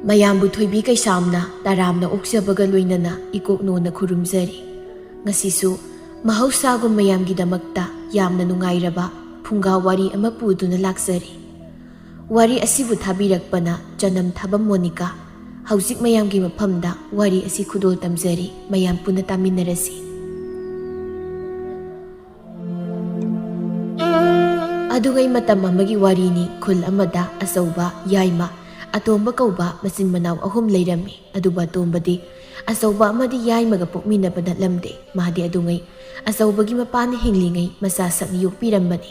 ꯃꯌꯥꯝꯕꯨ ꯊꯣꯏꯕꯤ ꯀꯩꯁꯥꯝꯅ ꯇꯔꯥꯝꯅ ꯑꯣꯛꯆꯕꯒ ꯂꯣꯏꯅꯅ ꯏꯀꯣꯛꯅꯣꯅ ꯈꯨꯔꯨꯝꯖꯔꯤ꯫ ꯉꯁꯤꯁꯨ ꯃꯍꯧꯁꯥꯒꯨꯝ ꯃꯌꯥꯝꯒꯤꯗꯃꯛꯇ ꯌꯥꯝꯅ ꯅꯨꯡꯉꯥꯏꯔꯕ ꯐꯨꯡꯒꯥ ꯋꯥꯔꯤ ꯑꯃ ꯄꯨꯗꯨꯅ ꯂꯥꯛꯆꯔꯤ꯫ ꯋꯥꯔꯤ ꯑꯁꯤꯕꯨ ꯊꯥꯕꯤꯔꯛꯄꯅ ꯆꯅꯝ ꯊꯥꯕꯝ ꯃꯣꯅꯤꯀꯥ꯫ ꯍꯧꯖꯤꯛ ꯃꯌꯥꯝꯒꯤ ꯃꯐꯝꯗ ꯋꯥꯔꯤ ꯑꯁꯤ ꯈꯨꯗꯣꯜ ꯇꯝꯖꯔꯤ, ꯃꯌꯥꯝ ꯄꯨꯟꯅ ꯇꯥꯃꯤꯟꯅꯔꯁꯤ꯫ ꯑꯗꯨꯉꯩ ꯃꯇꯝ ꯑꯃꯒꯤ ꯋꯥꯔꯤꯅꯤ꯫ ꯈꯨꯜ ꯑꯃꯗ ꯑꯆꯧꯕ, ꯌꯥꯏꯃ, ꯑꯇꯣꯝꯕ ꯀꯧꯕ ꯃꯆꯤꯟ ꯃꯅꯥꯎ 3 ꯂꯩꯔꯝꯃꯤ꯫ ꯑꯗꯨꯕꯨ ꯑꯇꯣꯝꯕꯗꯤ ꯑꯆꯧꯕ ꯑꯃꯗꯤ ꯌꯥꯏꯃꯒ ꯄꯣꯛꯃꯤꯟꯅꯕ ꯅꯠꯂꯝꯗꯦ꯫ ꯃꯥꯗꯤ ꯑꯗꯨꯉꯩ ꯑꯆꯧꯕꯒꯤ ꯃꯄꯥꯅ ꯍꯤꯡꯂꯤꯉꯩ ꯃꯆꯥ ꯁꯛꯅ ꯌꯣꯛꯄꯤꯔꯝꯕꯅꯤ꯫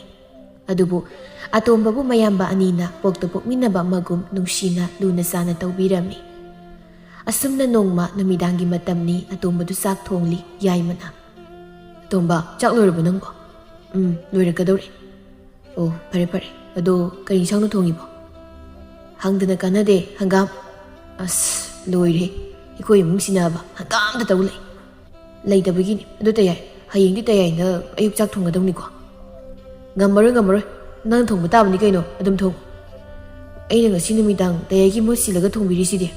ꯑꯗꯨꯕꯨ ꯑꯇꯣꯝꯕꯕꯨ ꯃꯌꯥꯝꯕ ꯑꯅꯤꯅ ꯄꯣꯛꯇ ꯄꯣꯛꯃꯤꯟꯅꯕ ꯑꯃꯒꯨꯝ ꯅꯨꯡꯁꯤꯅ ꯂꯨꯅ ꯆꯥꯅ ꯇꯧꯕꯤꯔꯝꯃꯤ꯫ ꯑꯁꯨꯝꯅ ꯅꯣꯡꯃ ꯅꯨꯃꯤꯗꯥꯡꯒꯤ ꯃꯇꯝꯅꯤ꯫ ꯑꯇꯣꯝꯕꯗꯨ ꯆꯥꯛ ꯊꯣꯡꯂꯤ꯫ ꯌꯥꯏꯃꯅ, "ꯑꯇꯣꯝꯕ, ꯆꯥꯛ ꯂꯣꯏꯔꯕꯣ ꯅꯪꯕꯣ?" "ꯂꯣꯏꯔꯛꯀꯗꯧꯔꯦ." "ꯑꯣ, ꯐꯔꯦ ꯐꯔꯦ. ꯑꯗꯣ ꯀꯔꯤ ꯏꯟꯁꯥꯡꯅ ꯊꯣꯡꯉꯤꯕꯣ?" "ꯍꯪꯗꯅ ꯀꯥꯟꯅꯗꯦ, ꯍꯪꯒꯥꯝ." "ꯑꯁ, ꯂꯣꯏꯔꯦ. ꯑꯩꯈꯣꯏ ꯏꯃꯨꯡꯁꯤꯅꯕ ꯍꯪꯒꯥꯝꯇ ꯇꯧ ꯂꯩ." "ꯂꯩꯇꯕꯒꯤꯅꯤ. ꯑꯗꯨ ꯇꯌꯥꯏ, ꯍꯌꯦꯡꯗꯤ ꯇꯌꯥꯏꯅ ꯑꯌꯨꯛ ꯆꯥꯛ ꯊꯣꯡꯒꯗꯧꯅꯤꯀꯣ." "ꯉꯝꯃꯔꯣꯏ ꯉꯝꯃꯔꯣꯏ. ꯅꯪꯅ ꯊꯣꯡꯕ ꯇꯥꯕꯅꯤ ꯀꯩꯅꯣ, ꯑꯗꯨꯝ ꯊꯣꯡꯉꯨ." "ꯑꯩꯅ ꯉꯁꯤ ꯅꯨꯃꯤꯗꯥꯡ ꯇꯌꯥꯏꯒꯤ ꯃꯍꯨꯠ ꯁꯤꯜꯂꯒ ꯊꯣꯡꯕꯤꯔꯤꯁꯤꯗꯤ."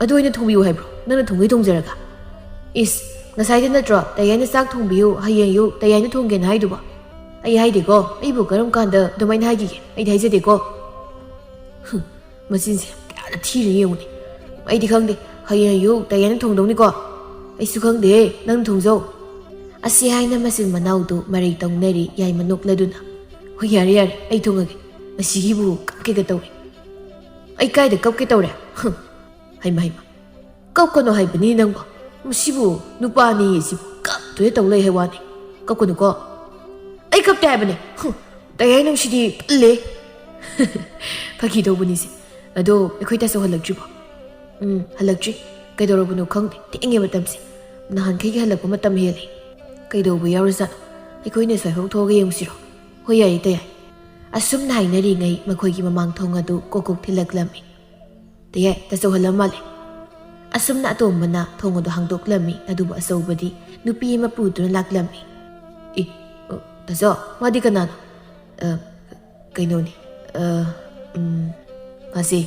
"ꯑꯗꯨ ꯑꯣꯏꯅ ꯊꯣꯡꯕꯤꯌꯨ ꯍꯥꯏꯕ꯭ꯔꯣ? ꯅꯪꯅ ꯊꯣꯡꯒꯩ ꯊꯣꯡꯖꯔꯒ." "ꯏꯁ, ꯉꯁꯥꯏꯗ ꯅꯠꯇ꯭ꯔꯣ ꯇꯌꯥꯏꯅ ꯆꯥꯛ ꯊꯣꯡꯕꯤꯌꯨ, ꯍꯌꯦꯡ ꯑꯌꯨꯛ ꯇꯌꯥꯏꯅ ꯊꯣꯡꯒꯦꯅ ꯍꯥꯏꯗꯨꯕꯣ?" "ꯑꯩ ꯍꯥꯏꯗꯦꯀꯣ. ꯑꯩꯕꯨ ꯀꯔꯝ ꯀꯥꯟꯗ ꯑꯗꯨꯃꯥꯏꯅ ꯍꯥꯏꯈꯤꯒꯦ? ꯑꯩꯗꯤ ꯍꯥꯏꯖꯗꯦꯀꯣ." ꯃꯆꯤꯟꯁꯦ ꯀꯌꯥꯗ ꯊꯤꯔꯦ ꯌꯦꯡꯉꯨꯅꯦ. "ꯑꯩꯗꯤ ꯈꯪꯗꯦ. ꯍꯌꯦꯡ ꯑꯌꯨꯛ ꯇꯌꯥꯏꯅ ꯊꯣꯡꯗꯧꯅꯤꯀꯣ." "ꯑꯩꯁꯨ ꯈꯪꯗꯦ. ꯅꯪ ꯊꯣꯡꯖꯧ." ꯑꯁꯤ ꯍꯥꯏꯅ ꯃꯆꯤꯟ ꯃꯅꯥꯎꯗꯨ ꯃꯔꯩ ꯇꯧꯅꯔꯤ꯫ ꯌꯥꯏꯃ ꯅꯣꯛꯂꯗꯨꯅ, "ꯍꯣꯏ, ꯌꯥꯔꯦ ꯌꯥꯔꯦ, ꯑꯩ ꯊꯣꯡꯉꯒꯦ. ꯃꯁꯤꯒꯤꯕꯨ ꯀꯞꯀꯦꯒ ꯇꯧꯔꯦ." "ꯑꯩ ꯀꯥꯏꯗ ꯀꯞꯀꯦ ꯇꯧꯔꯦ?" "ꯍꯩꯃ ꯍꯩꯃ, ꯀꯞꯀꯅꯣ ꯍꯥꯏꯕꯅꯤ ꯅꯪꯕꯣ. ꯃꯁꯤꯕꯨ ꯅꯨꯄꯥꯅꯤ ꯁꯤꯕꯨ ꯀꯞꯇꯣꯏ ꯇꯧ ꯂꯩ ꯍꯥꯏꯋꯥꯅꯤ. ꯀꯞꯀꯅꯨꯀꯣ." "ꯑꯩ ꯀꯞꯇꯦ ꯍꯥꯏꯕꯅꯦ." "ꯇꯌꯥꯏ ꯅꯪꯁꯤꯗꯤ ꯇꯜꯂꯦ." ꯐꯥꯒꯤ ꯇꯧꯕꯅꯤꯁꯦ. "ꯑꯗꯣ ꯑꯩꯈꯣꯏ ꯇꯥꯆꯧ ꯍꯜꯂꯛꯇ꯭ꯔꯤꯕꯣ?" "ꯍꯜꯂꯛꯇ꯭ꯔꯤ. ꯀꯩꯗꯧꯔꯕꯅꯣ ꯈꯪꯗꯦ. ꯊꯦꯡꯉꯦ ꯃꯇꯝꯁꯦ. ꯅꯍꯥꯟꯈꯩꯒꯤ ꯍꯜꯂꯛꯄ ꯃꯇꯝ ꯍꯦꯜꯂꯦ. ꯀꯩꯗꯧꯕ ꯌꯥꯎꯔꯖꯥꯠꯅꯣ? ꯑꯩꯈꯣꯏꯅ ꯁ꯭ꯋꯥꯏꯐꯥꯎ ꯊꯣꯛꯑꯒ ꯌꯦꯡꯉꯨꯁꯤꯔꯣ?" "ꯍꯣꯏ, ꯌꯥꯏꯌꯦ ꯇꯌꯥꯏ." ꯑꯁꯨꯝꯅ ꯍꯥꯏꯅꯔꯤꯉꯩ ꯃꯈꯣꯏꯒꯤ ꯃꯃꯥꯡ ꯊꯣꯡ ꯑꯗꯨ ꯀꯣꯛ ꯊꯤꯜꯂꯛꯂꯝꯃꯤ꯫ "ꯇꯌꯥꯏ, ꯇꯥꯆꯧ ꯍꯜꯂꯝ ꯃꯥꯜꯂꯦ." ꯑꯁꯨꯝꯅ ꯑꯇꯣꯝꯕꯅ ꯊꯣꯡ ꯑꯗꯨ ꯍꯥꯡꯗꯣꯛꯂꯝꯃꯤ꯫ ꯑꯗꯨꯕꯨ ꯑꯆꯧꯕꯗꯤ ꯅꯨꯄꯤ ꯑꯃ ꯄꯨꯗꯨꯅ ꯂꯥꯛꯂꯝꯃꯤ꯫ "ꯇꯥꯆꯧ, ꯃꯥꯗꯤ ꯀꯅꯥꯅꯣ?" "ꯀꯩꯅꯣꯅꯤ, ꯃꯥꯁꯦ."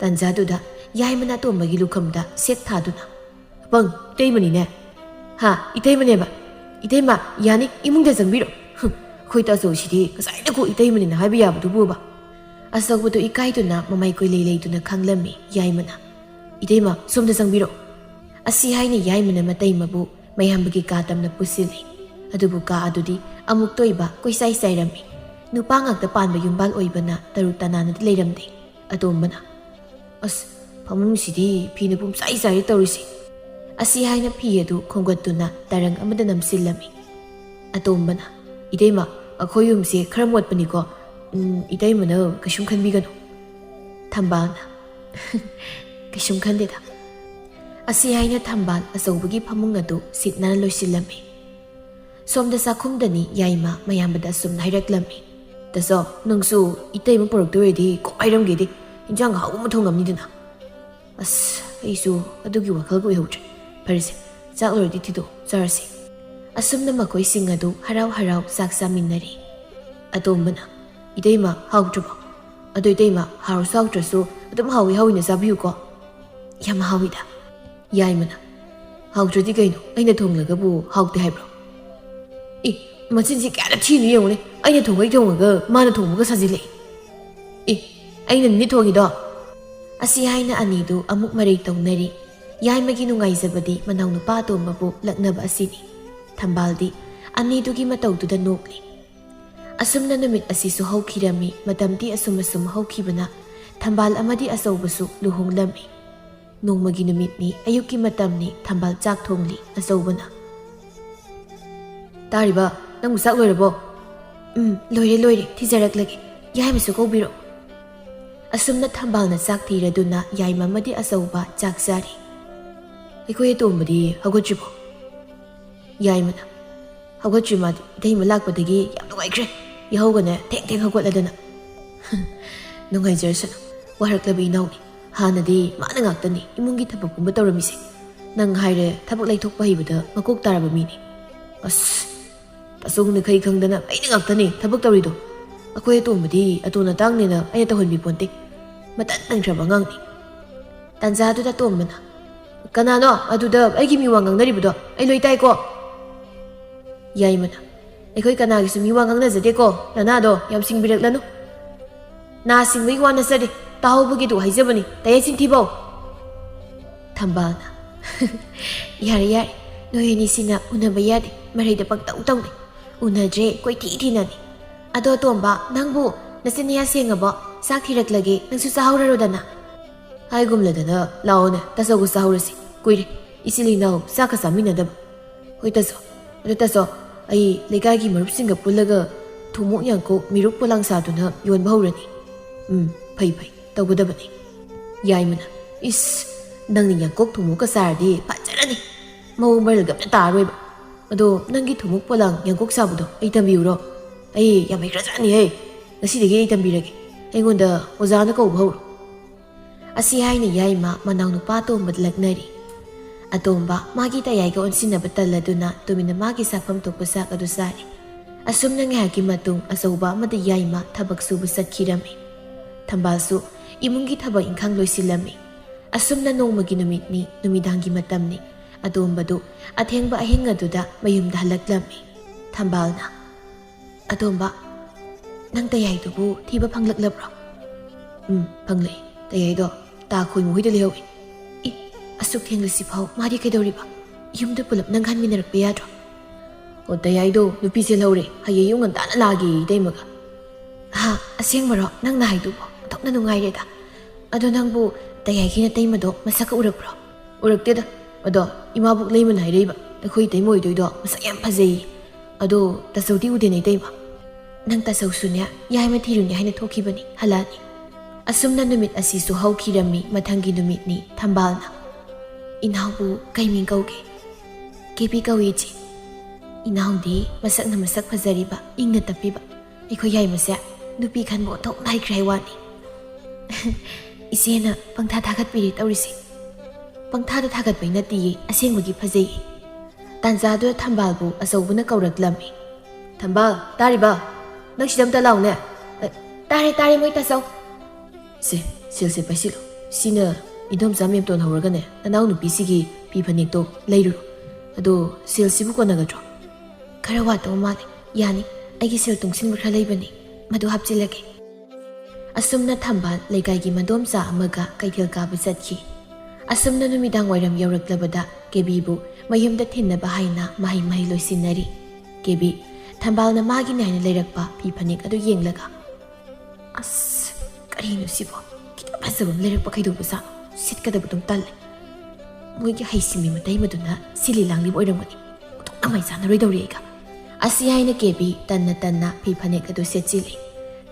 ꯇꯥꯟꯖꯥꯗꯨꯗ ꯌꯥꯏꯃꯅ ꯑꯇꯣꯝꯕꯒꯤ ꯂꯨꯈꯝꯗ ꯁꯦꯠ ꯊꯥꯗꯨꯅ, "ꯑꯄꯪ, ꯏꯇꯩꯃꯅꯤꯅꯦ." "ꯍꯥ, ꯏꯇꯩꯃꯅꯦꯕ? ꯏꯇꯩꯃ, ꯌꯥꯅꯤ, ꯏꯃꯨꯡꯗ ꯆꯪꯕꯤꯔꯣ." "ꯑꯩꯈꯣꯏ ꯇꯥꯆꯧꯁꯤꯗꯤ ꯉꯁꯥꯏꯅꯀꯣ ꯏꯇꯩꯃꯅꯤꯅ ꯍꯥꯏꯕ ꯌꯥꯕꯗꯨꯕꯨꯕ." ꯑꯆꯧꯕꯗꯨ ꯏꯀꯥꯏꯗꯨꯅ ꯃꯃꯩ ꯀꯣꯏꯂꯩ ꯂꯩꯗꯨꯅ ꯈꯥꯡꯂꯝꯃꯤ꯫ ꯌꯥꯏꯃꯅ, "ꯏꯇꯩꯃ, ꯁꯣꯝꯗ ꯆꯪꯕꯤꯔꯣ." ꯑꯁꯤ ꯍꯥꯏꯅ ꯌꯥꯏꯃꯅ ꯃꯇꯩꯃꯕꯨ ꯃꯌꯥꯝꯕꯒꯤ ꯀꯥ ꯇꯝꯅ ꯄꯨꯁꯤꯜꯂꯤ꯫ ꯑꯗꯨꯕꯨ ꯀꯥ ꯑꯗꯨꯗꯤ ꯑꯃꯨꯛ ꯇꯣꯏꯕ ꯀꯣꯏꯆꯥꯏ ꯆꯥꯏꯔꯝꯃꯤ꯫ ꯅꯨꯄꯥ ꯉꯥꯛꯇ ꯄꯥꯟꯕ ꯌꯨꯝꯕꯥꯜ ꯑꯣꯏꯕꯅ ꯇꯔꯨ ꯇꯅꯥꯟꯅꯗꯤ ꯂꯩꯔꯝꯗꯦ꯫ ꯑꯇꯣꯝꯕꯅ, "ꯑꯁ, ꯐꯃꯨꯡꯁꯤꯗꯤ ꯐꯤꯅ ꯄꯨꯝꯆꯥꯏ ꯆꯥꯏꯔꯦ ꯇꯧꯔꯤꯁꯦ." ꯑꯁꯤ ꯍꯥꯏꯅ ꯐꯤ ꯑꯗꯨ ꯈꯣꯝꯒꯠꯇꯨꯅ ꯇꯔꯪ ꯑꯃꯗ ꯅꯝꯁꯤꯜꯂꯝꯃꯤ꯫ ꯑꯇꯣꯝꯕꯅ, "ꯏꯇꯩꯃ, ꯑꯩꯈꯣꯏ ꯌꯨꯝꯁꯦ ꯈꯔ ꯃꯣꯠꯄꯅꯤꯀꯣ. ꯏꯇꯩꯃꯅ ꯀꯩꯁꯨꯝ ꯈꯟꯕꯤꯒꯅꯨ." ꯊꯝꯕꯥꯜꯅ, "ꯀꯩꯁꯨꯝ ꯈꯟꯗꯦꯗ." ꯑꯁꯤ ꯍꯥꯏꯅ ꯊꯝꯕꯥꯜ ꯑꯆꯧꯕꯒꯤ ꯐꯃꯨꯡ ꯑꯗꯨ ꯁꯤꯠ ꯅꯥꯟꯅ ꯂꯣꯏꯁꯤꯜꯂꯝꯃꯤ꯫ ꯁꯣꯝꯗ ꯆꯥꯛꯈꯨꯝꯗꯅꯤ ꯌꯥꯏꯃ ꯃꯌꯥꯝꯕꯗ ꯑꯁꯨꯝꯅ ꯍꯥꯏꯔꯛꯂꯝꯃꯤ꯫ "ꯇꯥꯆꯧ, ꯅꯪꯁꯨ ꯏꯇꯩꯃ ꯄꯨꯔꯛꯇꯣꯏꯔꯗꯤ ꯀꯣꯛ ꯍꯥꯏꯔꯝꯒꯦꯗꯤ. ꯏꯟꯖꯥꯡ ꯍꯥꯎꯕ ꯑꯃ ꯊꯣꯡꯉꯝꯅꯤꯗꯅ." "ꯑꯁ, ꯑꯩꯁꯨ ꯑꯗꯨꯒꯤ ꯋꯥꯈꯜꯒ ꯑꯣꯏꯍꯧꯗ꯭ꯔꯦ. ꯐꯔꯦꯁꯦ, ꯆꯥꯛ ꯂꯣꯏꯔꯗꯤ ꯊꯤꯗꯣꯛꯑꯣ, ꯆꯥꯔꯁꯤ." ꯑꯁꯨꯝꯅ ꯃꯈꯣꯏꯁꯤꯡ ꯑꯗꯨ ꯍꯔꯥꯎ ꯍꯔꯥꯎ ꯆꯥꯛ ꯆꯥꯃꯤꯟꯅꯔꯤ꯫ ꯑꯇꯣꯝꯕꯅ, "ꯏꯇꯩꯃ, ꯍꯥꯎꯇ꯭ꯔꯕꯣ?" "ꯑꯗꯣ ꯏꯇꯩꯃ, ꯍꯥꯎꯔꯁꯨ ꯍꯥꯎꯇ꯭ꯔꯁꯨ ꯑꯗꯨꯝ ꯍꯥꯎꯏ ꯍꯥꯎꯏꯅ ꯆꯥꯕꯤꯌꯨꯀꯣ." "ꯌꯥꯝ ꯍꯥꯎꯏꯗ." ꯌꯥꯏꯃꯅ, "ꯍꯥꯎꯇ꯭ꯔꯗꯤ ꯀꯩꯅꯣ? ꯑꯩꯅ ꯊꯣꯡꯂꯒꯕꯨ ꯍꯥꯎꯇꯦ ꯍꯥꯏꯕ꯭ꯔꯣ?" ꯃꯆꯤꯟꯁꯤ ꯀꯌꯥꯗ ꯊꯤꯅ ꯌꯦꯡꯉꯨꯅꯦ. ꯑꯩꯅ ꯊꯣꯡꯒꯩ ꯊꯣꯡꯉꯒ ꯃꯥꯅ ꯊꯣꯡꯕꯒ ꯁꯥꯖꯤꯜꯂꯛꯏ. "ꯑꯩꯅꯅꯤ ꯊꯣꯡꯉꯤꯗꯣ." ꯑꯁꯤ ꯍꯥꯏꯅ ꯑꯅꯤꯗꯨ ꯑꯃꯨꯛ ꯃꯔꯩ ꯇꯧꯅꯔꯤ꯫ ꯌꯥꯏꯃꯒꯤ ꯅꯨꯡꯉꯥꯏꯖꯕꯗꯤ ꯃꯅꯥꯎꯅꯨꯄꯥ ꯑꯇꯣꯝꯕꯕꯨ ꯂꯛꯅꯕ ꯑꯁꯤꯅꯤ꯫ ꯊꯝꯕꯥꯜꯗꯤ ꯑꯅꯤꯗꯨꯒꯤ ꯃꯇꯧꯗꯨꯗ ꯅꯣꯛꯂꯤ꯫ ꯑꯁꯨꯝꯅ ꯅꯨꯃꯤꯠ ꯑꯁꯤꯁꯨ ꯍꯧꯈꯤꯔꯝꯃꯤ꯫ ꯃꯇꯝꯗꯤ ꯑꯁꯨꯝ ꯍꯧꯈꯤꯕꯅ ꯊꯝꯕꯥꯜ ꯑꯃꯗꯤ ꯑꯆꯧꯕꯁꯨ ꯂꯨꯍꯣꯡꯂꯝꯃꯤ꯫ ꯅꯣꯡꯃꯒꯤ ꯅꯨꯃꯤꯠꯅꯤ, ꯑꯌꯨꯛꯀꯤ ꯃꯇꯝꯅꯤ꯫ ꯊꯝꯕꯥꯜ ꯆꯥꯛ ꯊꯣꯡꯂꯤ꯫ ꯑꯆꯧꯕꯅ, "ꯇꯥꯔꯤꯕ, ꯅꯪꯕꯨ ꯆꯥꯛ ꯂꯣꯏꯔꯕꯣ?" "ꯂꯣꯏꯔꯦ ꯂꯣꯏꯔꯦ, ꯊꯤꯖꯔꯛꯂꯒꯦ. ꯌꯥꯏꯃꯁꯨ ꯀꯧꯕꯤꯔꯣ." ꯑꯁꯨꯝꯅ ꯊꯝꯕꯥꯜꯅ ꯆꯥꯛ ꯊꯤꯔꯗꯨꯅ ꯌꯥꯏꯃ ꯑꯃꯗꯤ ꯑꯆꯧꯕ ꯆꯥꯛ ꯆꯥꯔꯤ꯫ "ꯑꯩꯈꯣꯏ ꯑꯇꯣꯝꯕꯗꯤ ꯍꯧꯒꯠꯇ꯭ꯔꯤꯕꯣ?" ꯌꯥꯏꯃꯅ, "ꯍꯧꯒꯠꯇ꯭ꯔꯤ ꯃꯥꯗꯤ. ꯏꯇꯩꯃ ꯂꯥꯛꯄꯗꯒꯤ ꯌꯥꯝ ꯅꯨꯡꯉꯥꯏꯈ꯭ꯔꯦ. ꯌꯥꯍꯧꯒꯅꯦ ꯊꯦꯡ ꯊꯦꯡ ꯍꯧꯒꯠꯂꯗꯅ." "ꯅꯨꯡꯉꯥꯏꯖꯔꯁꯅꯨ. ꯋꯥꯔꯛꯂꯕ ꯏꯅꯥꯎꯅꯤ. ꯍꯥꯟꯅꯗꯤ ꯃꯥꯅ ꯉꯥꯛꯇꯅꯤ ꯏꯃꯨꯡꯒꯤ ꯊꯕꯛꯀꯨꯝꯕ ꯇꯧꯔꯝꯃꯤꯁꯦ. ꯅꯪ ꯍꯥꯏꯔꯦ ꯊꯕꯛ ꯂꯩꯊꯣꯛꯄ ꯍꯩꯕꯗ ꯃꯀꯣꯛ ꯇꯥꯔꯕ ꯃꯤꯅꯤ." "ꯑꯁ, ꯇꯥꯆꯧꯅ ꯈꯩ ꯈꯪꯗꯅ ꯑꯩꯅ ꯉꯥꯛꯇꯅꯤ ꯊꯕꯛ ꯇꯧꯔꯤꯗꯣ. ꯑꯩꯈꯣꯏ ꯑꯇꯣꯝꯕꯗꯤ ꯑꯇꯣꯟ ꯑꯇꯥꯡꯅꯦꯅ ꯑꯩꯅ ꯇꯧꯍꯟꯕꯤ ꯄꯣꯟꯇꯦ." Matan tangkraba ngang ni. Tanzado da tombana. Kanano aduda aigi miwa ngangnaribdo ai loi tai ko. Yaimana. Aikoi kanagi su miwa ngangnazade ko nanado yam singbireklanu. Na singwi wana sari tahubugi du haijabani taya sinthibau. Tambalna. Yare yare noi ni sina unaba yade marida pagtau tawni. Unadre koi ti nani. Ado tomba nangbu nasiniya sengaba sak thiraklage nangsu sahaurarodana. Hai gumladana laone tasagu sahaurasi kuire isili nau saka saminadab. Hoi taso ai legai marupsinga pullaga thumu yanko miruk pulang saduna yon bahurani. Phai tawgadabani. Yaimana is nangni yankok thumu ka sardi pajarani. Mau marga taroiba. Ado nangi thumu pulang yankok sabudo ai tambiuro. Ai yamai rajani he. Nasidagi ai tambirage. Aingonda ozana ko bahur. Asi haina yaima manaw nupa tombad lagnari. Atomba magi tayay ka onsin na bataladuna tumina magi sapam tokpasak adusari. Asum na ngayaki matung asauba mada yaima tabag subusat kirami. Tambalsu imungi tabag ingkang loy silami. Asum na nung maginumit ni numidanggi matam ni. Atomba do at hengba ahinga duda mayumda halaglami. Tambal na. Atomba nang tayay tubu tiba panglaglabro. Panglay tayay do. Takoy mo hidalihaw asuk theng lasipaw mari kaidoriba yumda pulap nanghan minarakpa yadro o tayay do nupi silhawre hayayong ngantana lagi daymaga ha aseng maro nang nahaydubo tok na nungayreda ado nangbu tayay kinatay mado masaka urakbro urakteda ado imabuk layman hayrayba nakhoy taymoy doydo masak yam phajay ado tasawdi udenay dayma nang tasaw sunya yayma thirunya hayna thokibani halani Asumna numit asisu hawkirami mathangi numit ni tambalna. Inawbu kaiming kauge. Kepi kawichi. Inawdi masak na masak phajariba ingna tapiba. Iko yay masya nupi khan mo tok nai kraiwani. Isena pangtha thagat piri tawrisi. Pangtha da thagat bai nati asengmagi phajai. Tanzado tambalbu asawbuna kauraklami. Tambal tariba nang sidamta laune. Tare moi tasaw. Silse paisilo. Sina idom zamem ton hawragane. Nanaw nupi sige pipanik to layru. Ado silsibu ko nagadro. Karawato mali. Yani aigi sil tungsin mukha laybani. Madu hapchilage. Asumna tambal laygaygi madom sa amaga kaithil kaba satki. Asumna numidang wairam yawraklabada kebibu mayumda thinnaba haina mahi loisinari. Kebi tambal na magi naina layrakpa pipanik ado yenglaga. Karino sibo kita pasabam lerek pakai do basa sit kada butung tal moi ki haisimi matai maduna sili langli boiram gani tok amai sana roi dori ga asi haina kebi tanna pi phane ka do setchili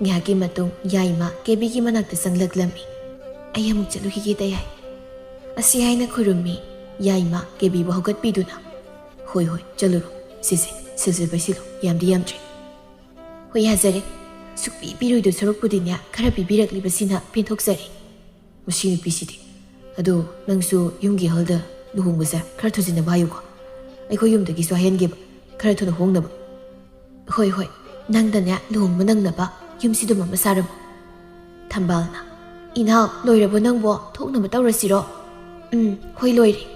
ngaki matung yaima kebi ki manak te sanglaglami ayam chalu hi ki tayai asi haina khurumi yaima kebi ba hogat piduna hoi chalu sisi basilo yamdi yamtre hoi hazare Sukpi biroido sarok pudinya khara bibirakli basina pinthokjari. Musini pisidi. Ado nangsu yumgi halda luhongbasa khara thujina bayuko. Aiko yumdagi swahenge khara thuna hongnaba. Hoi nangdanya luhongba nangnaba yumsido mama saram. Tambalna. Inaw loirabo nangbo thoknaba tawrasiro. Hoi loiri.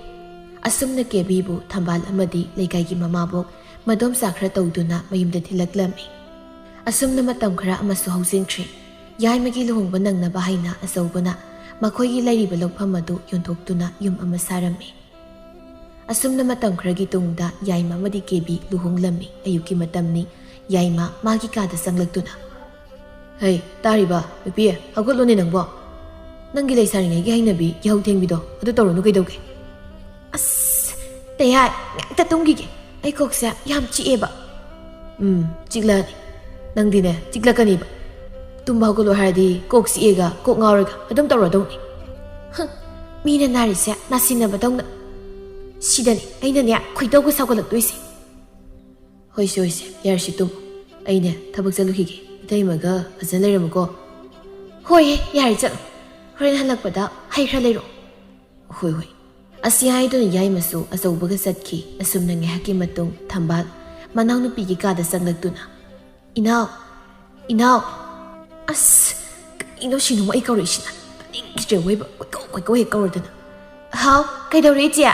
Asumna kebibu tambal amadi leikaygi mamabok madom sakra tawduna mayumda thilaklami. Asumna matam khara amasu hausingkhri yaimagi luhongba nangnaba haina asawbana makhoigi lairiba lokpham adu yontoktuna yum ama sarami asumna matam khragi tungda yaima madi kebi luhonglami ayuki matamni yaima magi kada sanglaktuna hey tariba nupi hagolone nangbo nangi leisaringai gi hainabi yahau thengbido adu tawronu kaidauge tayai ngakta tungige ai koksa yam chieba chiglani Nangdine chiglakani ba tumba ko lo hardi kok si ega kok ngauraga adum tawra dong mina narisya nasina ba dong sidani aina ne khoidaw ko sagalak toisi hoise yarsi tum aina thabak chalu hige daimaga ajan leiram ko hoi yari chal horen halakpada hai khra leiro hoi asi hai do yai masu asawbaga satki asumna nge haki matung thambal manaw nupi gi kada sanglaktuna Inaw. Ino sino mo ikaw rin siya. ꯇꯥꯅꯤꯡꯈꯤꯗ꯭ꯔꯦ ꯋꯦꯕ ꯀꯣꯏꯀꯧ ꯍꯦꯛ ꯀꯧꯔꯗꯅ ꯍꯥꯎ ꯀꯩꯗꯧꯔꯦ ꯏꯆꯦ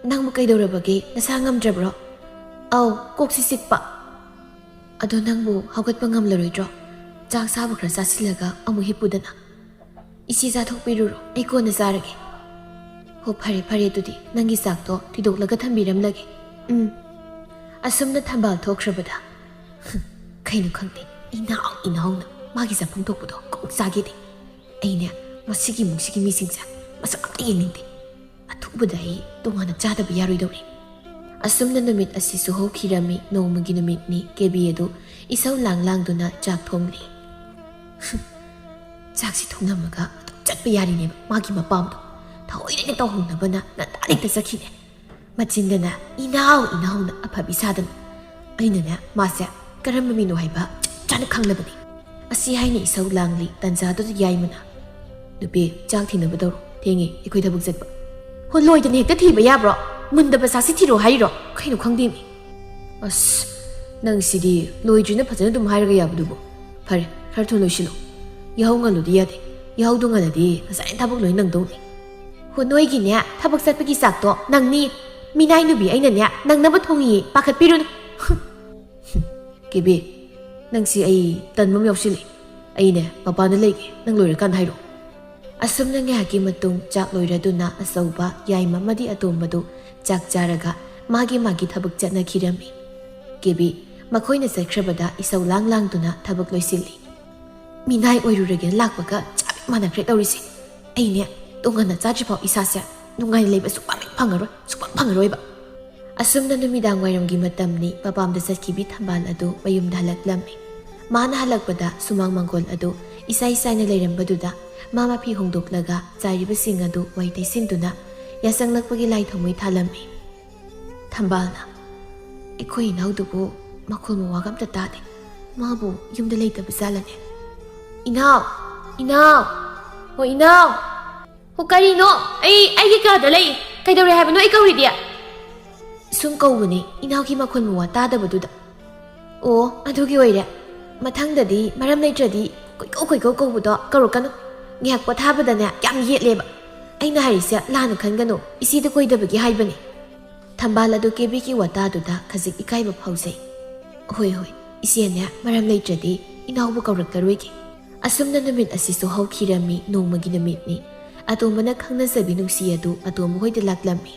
ꯅꯪꯕꯨ ꯀꯩꯗꯧꯔꯕꯒꯦ ꯅꯁꯥ ꯉꯝꯗ꯭ꯔꯕ꯭ꯔꯣ ꯑꯧ ꯀꯣꯛꯁꯤ ꯆꯤꯛꯄ ꯑꯗꯣ ꯅꯪꯕꯨ ꯍꯧꯒꯠꯄ ꯉꯝꯂꯔꯣꯏꯗ꯭ꯔꯣ ꯆꯥꯛ ꯆꯥꯕ ꯈꯔ ꯆꯥꯁꯤꯜꯂꯒ ꯑꯃꯨꯛ ꯍꯤꯞꯄꯨꯗꯅ ꯏꯆꯦ ꯆꯥꯊꯣꯛꯄꯤꯔꯨꯔꯣ ꯑꯩ ꯀꯣꯟꯅ ꯆꯥꯔꯒꯦ ꯍꯣ ꯐꯔꯦ ꯐꯔꯦ ꯑꯗꯨꯗꯤ ꯅꯪꯒꯤ ꯆꯥꯛꯇꯣ ꯊꯤꯗꯣꯛꯂꯒ ꯊꯝꯕꯤꯔꯝꯂꯒꯦ ꯑꯁꯨꯝꯅ ꯊꯝꯕꯥꯜ ꯊꯣꯛꯈ꯭ꯔꯕꯗ ꯀꯩꯅꯣ ꯈꯪꯗꯦ ꯏꯅꯥꯎꯅ ꯃꯥꯒꯤ ꯆꯥꯐꯝ ꯊꯣꯛꯄꯗꯣ ꯀꯣꯛ ꯆꯥꯒꯦꯗꯤ ꯑꯩꯅꯦ ꯃꯁꯤꯒꯤ ꯃꯤꯁꯤꯡꯁꯦ ꯃꯁꯛ ꯑꯝꯇ ꯌꯦꯡꯅꯤꯡꯗꯦ ꯑꯊꯨꯕꯗ ꯑꯩ ꯇꯣꯉꯥꯟꯅ ꯆꯥꯗꯕ ꯌꯥꯔꯣꯏꯗꯧꯔꯤ ꯑꯁꯨꯝꯅ ꯅꯨꯃꯤꯠ ꯑꯁꯤꯁꯨ ꯍꯧꯈꯤꯔꯝꯃꯤ ꯅꯣꯡꯃꯒꯤ ꯅꯨꯃꯤꯠꯅꯤ ꯀꯦꯕꯤ ꯑꯗꯨ ꯏꯁꯧ ꯂꯥꯡꯗꯨꯅ ꯆꯥꯛ ꯊꯣꯡꯂꯤ ꯆꯥꯛꯁꯤ ꯊꯣꯡꯂꯝꯃꯒ ꯑꯗꯨꯝ ꯆꯠꯄ ꯌꯥꯔꯤꯅꯦꯕ ꯃꯥꯒꯤ ꯃꯄꯥꯝꯗꯣ ꯊꯑꯣꯏꯅ ꯇꯧꯍꯧꯅꯕꯅ ꯅꯇꯥꯅꯤꯛꯇ ꯆꯠꯈꯤꯅꯦ ꯃꯆꯤꯟꯗꯅ ꯏꯅꯥꯎꯅ ꯑꯐꯕꯤ ꯁꯥꯗꯅ ꯑꯩꯅꯅꯦ ꯃꯥꯁꯦ ꯀꯔꯝꯕ ꯃꯤꯅꯣ ꯍꯥꯏꯕ ꯆꯞ ꯆꯥꯅ ꯈꯪꯂꯕꯅꯤ ꯑꯁꯤ ꯍꯥꯏꯅ ꯏꯁꯧ ꯂꯥꯡꯂꯤ ꯇꯟꯖꯥꯗꯨꯗ ꯌꯥꯏꯃꯅ ꯅꯨꯄꯤ ꯆꯥꯛ ꯊꯤꯅꯕ ꯇꯧꯔꯣ ꯊꯦꯡꯉꯦ ꯑꯩꯈꯣꯏ ꯊꯕꯛ ꯆꯠꯄ ꯍꯣ ꯂꯣꯏꯗꯅ ꯍꯦꯛꯇ ꯊꯤꯕ ꯌꯥꯕ꯭ꯔꯣ ꯃꯨꯟꯗꯕ ꯆꯥꯛꯁꯤ ꯊꯤꯔꯣ ꯍꯥꯏꯔꯤꯔꯣ ꯀꯩꯅꯣ ꯈꯪꯗꯦꯃꯤ ꯑꯁ ꯅꯪꯁꯤꯗꯤ ꯂꯣꯏꯗ꯭ꯔꯤꯅ ꯐꯖꯅ ꯑꯗꯨꯝ ꯍꯥꯏꯔꯒ ꯌꯥꯕꯗꯨꯕꯨ ꯐꯔꯦ ꯈꯔ ꯊꯨꯅ ꯂꯣꯏꯁꯤꯜꯂꯣ ꯌꯥꯍꯧ ꯉꯜꯂꯨꯗꯤ ꯌꯥꯗꯦ ꯌꯥꯍꯧꯗꯣ ꯉꯜꯂꯗꯤ ꯉꯁꯥꯏꯅ ꯊꯕꯛ ꯂꯣꯏ ꯅꯪꯗꯧꯅꯤ ꯍꯣ ꯅꯣꯏꯒꯤꯅꯦ ꯊꯕꯛ ꯆꯠꯄꯒꯤ ꯆꯥꯛꯇꯣ ꯅꯪꯅꯤ ꯃꯤꯅꯥꯏ ꯅꯨꯕꯤ ꯑꯩꯅꯅꯦ ꯅꯪꯅꯕ ꯊꯣꯡꯉꯤꯌꯦ ꯄꯥꯈꯠꯄꯤꯔꯨꯅꯨ ꯀꯦꯕꯤ ꯅꯪꯁꯤ ꯑꯩ ꯇꯟꯕ ꯌꯥꯎꯁꯤꯜꯂꯤ ꯑꯩꯅꯦ ꯃꯄꯥꯟꯗ ꯂꯩꯒꯦ ꯅꯪ ꯂꯣꯏꯔꯀꯥꯟꯗ ꯍꯥꯏꯔꯛꯑꯣ ꯑꯁꯨꯝꯅ ꯉꯥꯏꯍꯥꯛꯀꯤ ꯃꯇꯨꯡ ꯆꯥꯛ ꯂꯣꯏꯔꯗꯨꯅ ꯑꯆꯧꯕ ꯌꯥꯏꯃ ꯑꯃꯗꯤ ꯑꯇꯣꯝꯕꯗꯨ ꯆꯥꯛ ꯆꯥꯔꯒ ꯃꯥꯒꯤ ꯊꯕꯛ ꯆꯠꯅꯈꯤꯔꯝꯃꯤ ꯀꯦꯕꯤ ꯃꯈꯣꯏꯅ ꯆꯠꯈ꯭ꯔꯕꯗ ꯏꯁꯧ ꯂꯥꯡꯗꯨꯅ ꯊꯕꯛ ꯂꯣꯏꯁꯤꯜꯂꯤ ꯃꯤꯅꯥꯏ ꯑꯣꯏꯔꯨꯔꯒꯦ ꯂꯥꯛꯄꯒ ꯆꯞ ꯃꯥꯟꯅꯈ꯭ꯔꯦ ꯇꯧꯔꯤꯁꯦ ꯑꯩꯅꯦ ꯇꯣꯉꯥꯟꯅ ꯆꯥꯗ꯭ꯔꯤꯐꯥꯎ ꯏꯁꯥꯁꯦ ꯅꯨꯡꯉꯥꯏꯅ ꯂꯩꯕ ꯁꯨꯛꯐꯪ ꯐꯪꯉꯔꯣꯏꯕ ꯑꯁꯨꯝꯅ ꯅꯨꯃꯤꯗꯥꯡ ꯋꯥꯏꯔꯝꯒꯤ ꯃꯇꯝꯅꯤ ꯃꯄꯥꯝꯗ ꯆꯠꯈꯤꯕꯤ ꯊꯝꯕꯥꯜ ꯑꯗꯨ ꯃꯌꯨꯝꯗ ꯍꯜꯂꯛꯂꯝꯃꯤ ꯃꯥꯅ ꯍꯜꯂꯛꯄꯗ ꯁꯨꯃꯥꯡ ꯃꯥꯡꯒꯣꯜ ꯑꯗꯨ ꯏꯁꯥꯏ ꯁꯥꯏꯅ ꯂꯩꯔꯝꯕꯗꯨꯗ ꯃꯥ ꯃꯐꯤ ꯍꯣꯡꯗꯣꯛꯂꯒ ꯆꯥꯏꯔꯤꯕꯁꯤꯡ ꯑꯗꯨ ꯋꯥꯏ ꯇꯩꯁꯤꯟꯗꯨꯅ ꯌꯥꯆꯪꯂꯛꯄꯒꯤ ꯂꯥꯏ ꯊꯥꯎꯃꯩ ꯊꯥꯜꯂꯝꯃꯤ ꯊꯝꯕꯥꯜꯅ ꯑꯩꯈꯣꯏ ꯏꯅꯥꯎꯗꯨꯕꯨ ꯃꯈꯣꯜ ꯃꯋꯥꯒ ꯑꯝꯇ ꯇꯥꯗꯦ ꯃꯥꯕꯨ ꯌꯨꯝꯗ ꯂꯩꯇꯕ ꯖꯥꯠꯂꯅꯦ ꯏꯅꯥꯎ ꯍꯣ ꯏꯅꯥꯎ ꯍꯣ ꯀꯔꯤꯅꯣ ꯑꯩꯒꯤ ꯀꯥꯗ ꯂꯩ ꯀꯩꯗꯧꯔꯦ ꯍꯥꯏꯕꯅꯣ ꯑꯩ ꯀꯧꯔꯤꯗꯤ ꯁꯨꯝ ꯀꯧꯕꯅꯤ ꯏꯅꯥꯎꯒꯤ ꯃꯈꯣꯜ ꯃꯋꯥ ꯇꯥꯗꯕꯗꯨꯗ ꯑꯣ ꯑꯗꯨꯒꯤ ꯑꯣꯏꯔꯦ ꯃꯊꯪꯗꯗꯤ ꯃꯔꯝ ꯂꯩꯇ꯭ꯔꯗꯤ ꯀꯣꯏꯀꯧ ꯀꯧꯕꯗꯣ ꯀꯧꯔꯛꯀꯅꯨ ꯉꯥꯏꯍꯥꯛ ꯄꯣꯊꯥꯕꯗꯅꯦ ꯌꯥꯝ ꯌꯦꯠꯂꯦꯕ ꯑꯩꯅ ꯍꯥꯏꯔꯤꯁꯦ ꯂꯥꯟꯅ ꯈꯟꯒꯅꯨ ꯏꯆꯦꯗ ꯀꯣꯏꯗꯕꯒꯤ ꯍꯥꯏꯕꯅꯤ ꯊꯝꯕꯥꯜ ꯑꯗꯨ ꯀꯦꯕꯤꯒꯤ ꯋꯥꯇꯥꯗꯨꯗ ꯈꯖꯤꯛ ꯏꯀꯥꯏꯕ ꯐꯥꯎꯖꯩ ꯍꯣꯏ ꯏꯆꯦꯅꯦ ꯃꯔꯝ ꯂꯩꯇ꯭ꯔꯗꯤ ꯏꯅꯥꯎꯕꯨ ꯀꯧꯔꯛꯂꯔꯣꯏꯒꯦ ꯑꯁꯨꯝꯅ ꯅꯨꯃꯤꯠ ꯑꯁꯤꯁꯨ ꯍꯧꯈꯤꯔꯝꯃꯤ ꯅꯣꯡꯃꯒꯤ ꯅꯨꯃꯤꯠꯅꯤ ꯑꯇꯣꯝꯕꯅ ꯈꯪꯅꯖꯕꯤ ꯅꯨꯡꯁꯤ ꯑꯗꯨ ꯑꯇꯣꯝꯕ ꯍꯣꯏꯗ ꯂꯥꯛꯂꯝꯃꯤ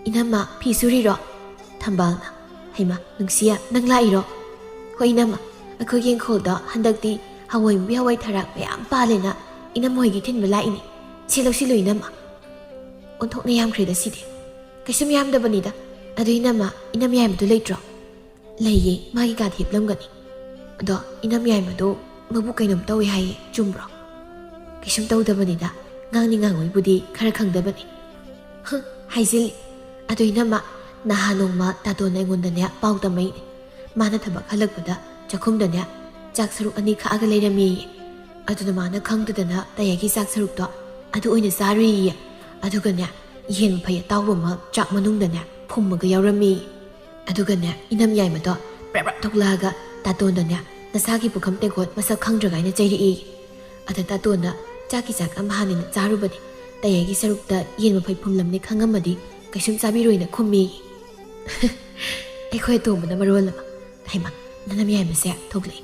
ꯏꯅꯝꯃ ꯐꯤ ꯁꯨꯔꯤꯔꯣ ꯊꯝꯕꯥꯜꯅ ꯍꯩꯃ ꯅꯨꯡꯁꯤꯌꯥ ꯅꯪ ꯂꯥꯛꯏꯔꯣ ꯍꯣꯏ ꯏꯅꯝꯃ ꯑꯩꯈꯣꯏꯒꯤ ꯏꯪꯈꯣꯜꯗ ꯍꯟꯗꯛꯇꯤ ꯍꯋꯥꯏ ꯍꯋꯥꯏ ꯊꯔꯥꯛ ꯃꯌꯥꯝ ꯄꯥꯜꯂꯦꯅ ꯏꯅꯝꯃ ꯍꯣꯏꯒꯤ ꯊꯤꯟꯕ ꯂꯥꯛꯏꯅꯤ ꯁꯤ ꯂꯧꯁꯤꯜꯂꯨ ꯏꯅꯝꯃ ꯑꯣꯟꯊꯣꯛꯅ ꯌꯥꯝꯈ꯭ꯔꯦꯗ ꯁꯤꯗꯤ ꯀꯩꯁꯨꯝ ꯌꯥꯝꯗꯕꯅꯤꯗ ꯑꯗꯨ ꯏꯅꯝ ꯌꯥꯏꯃꯗꯨ ꯂꯩꯇ꯭ꯔꯣ ꯂꯩꯌꯦ ꯃꯥꯒꯤ ꯀꯥꯗ ꯍꯤꯞꯂꯝꯒꯅꯤ ꯑꯗꯣ ꯏꯅꯝ ꯌꯥꯏꯃꯗꯣ ꯃꯕꯨ ꯀꯩꯅꯣꯝ ꯇꯧꯋꯦ ꯍꯥꯏꯌꯦ ꯆꯨꯝꯕ꯭ꯔꯣ ꯀꯩꯁꯨꯝ ꯇꯧꯗꯕꯅꯤꯗ ꯉꯥꯡꯉꯣꯏꯕꯨꯗꯤ ꯈꯔ ꯈꯪꯗꯕꯅꯤ ꯍꯥꯏꯖꯤꯜꯂꯤ ꯑꯗꯨ ꯏꯅꯝꯃ ꯅꯍꯥꯟ ꯅꯣꯡꯃ ꯇꯥꯇꯣꯟꯅ ꯑꯩꯉꯣꯟꯗꯅꯦ ꯄꯥꯎ ꯇꯝꯃꯛꯏꯅꯦ ꯃꯥꯅ ꯊꯕꯛ ꯍꯜꯂꯛꯄꯗ ꯆꯥꯛꯈꯨꯝꯗꯅꯦ ꯆꯥꯛ ꯁꯔꯨꯛ 2 ꯈꯥꯛꯑꯒ ꯂꯩꯔꯝꯃꯦꯌꯦ ꯑꯗꯨꯅ ꯃꯥꯅ ꯈꯪꯗꯗꯅ ꯇꯌꯥꯏꯒꯤ ꯆꯥꯛ ꯁꯔꯨꯛꯇꯣ ꯑꯗꯨ ꯑꯣꯏꯅ ꯆꯥꯔꯨꯏꯌꯦ ꯑꯗꯨꯒꯅꯦ ꯌꯦꯟ ꯃꯐꯩ ꯑꯇꯥꯎꯕ ꯑꯃ ꯆꯥꯛ ꯃꯅꯨꯡꯗꯅꯦ ꯐꯨꯝꯃꯒ ꯌꯥꯎꯔꯝꯃꯦꯌꯦ ꯑꯗꯨꯒꯅꯦ ꯏꯅꯝ ꯌꯥꯏꯃꯗꯣ ꯕ꯭ꯔꯞ ꯊꯣꯛꯂꯛꯑꯒ ꯇꯥꯇꯣꯟꯗꯅꯦ ꯅꯁꯥꯒꯤ ꯄꯨꯈꯝ ꯇꯦꯡꯀꯣꯠ ꯃꯁꯛ ꯈꯪꯗ꯭ꯔꯒꯥꯏꯅ ꯆꯩꯔꯛꯏ ꯑꯗ ꯇꯥꯇꯣꯟꯅ ꯆꯥꯛꯀꯤ ꯆꯥꯛ ꯑꯃ ꯍꯥꯟꯅꯅ ꯆꯥꯔꯨꯕꯅꯤ ꯇꯌꯥꯏꯒꯤ ꯁꯔꯨꯛꯇ ꯌꯦꯟ ꯃꯐꯩ ꯐꯨꯝꯂꯝꯅꯤ ꯈꯪꯉꯝꯃꯗꯤ ꯀꯩꯁꯨꯝ ꯆꯥꯕꯤꯔꯣꯏꯅ ꯈꯨꯝꯃꯦꯌꯦ ꯑꯩꯈꯣꯏ ꯑꯇꯣꯝꯕꯅ ꯃꯔꯣꯜ ꯑꯃ ꯍꯩꯃ ꯅꯅꯝ ꯌꯥꯏꯃꯁꯦ ꯊꯣꯛꯂꯛꯏ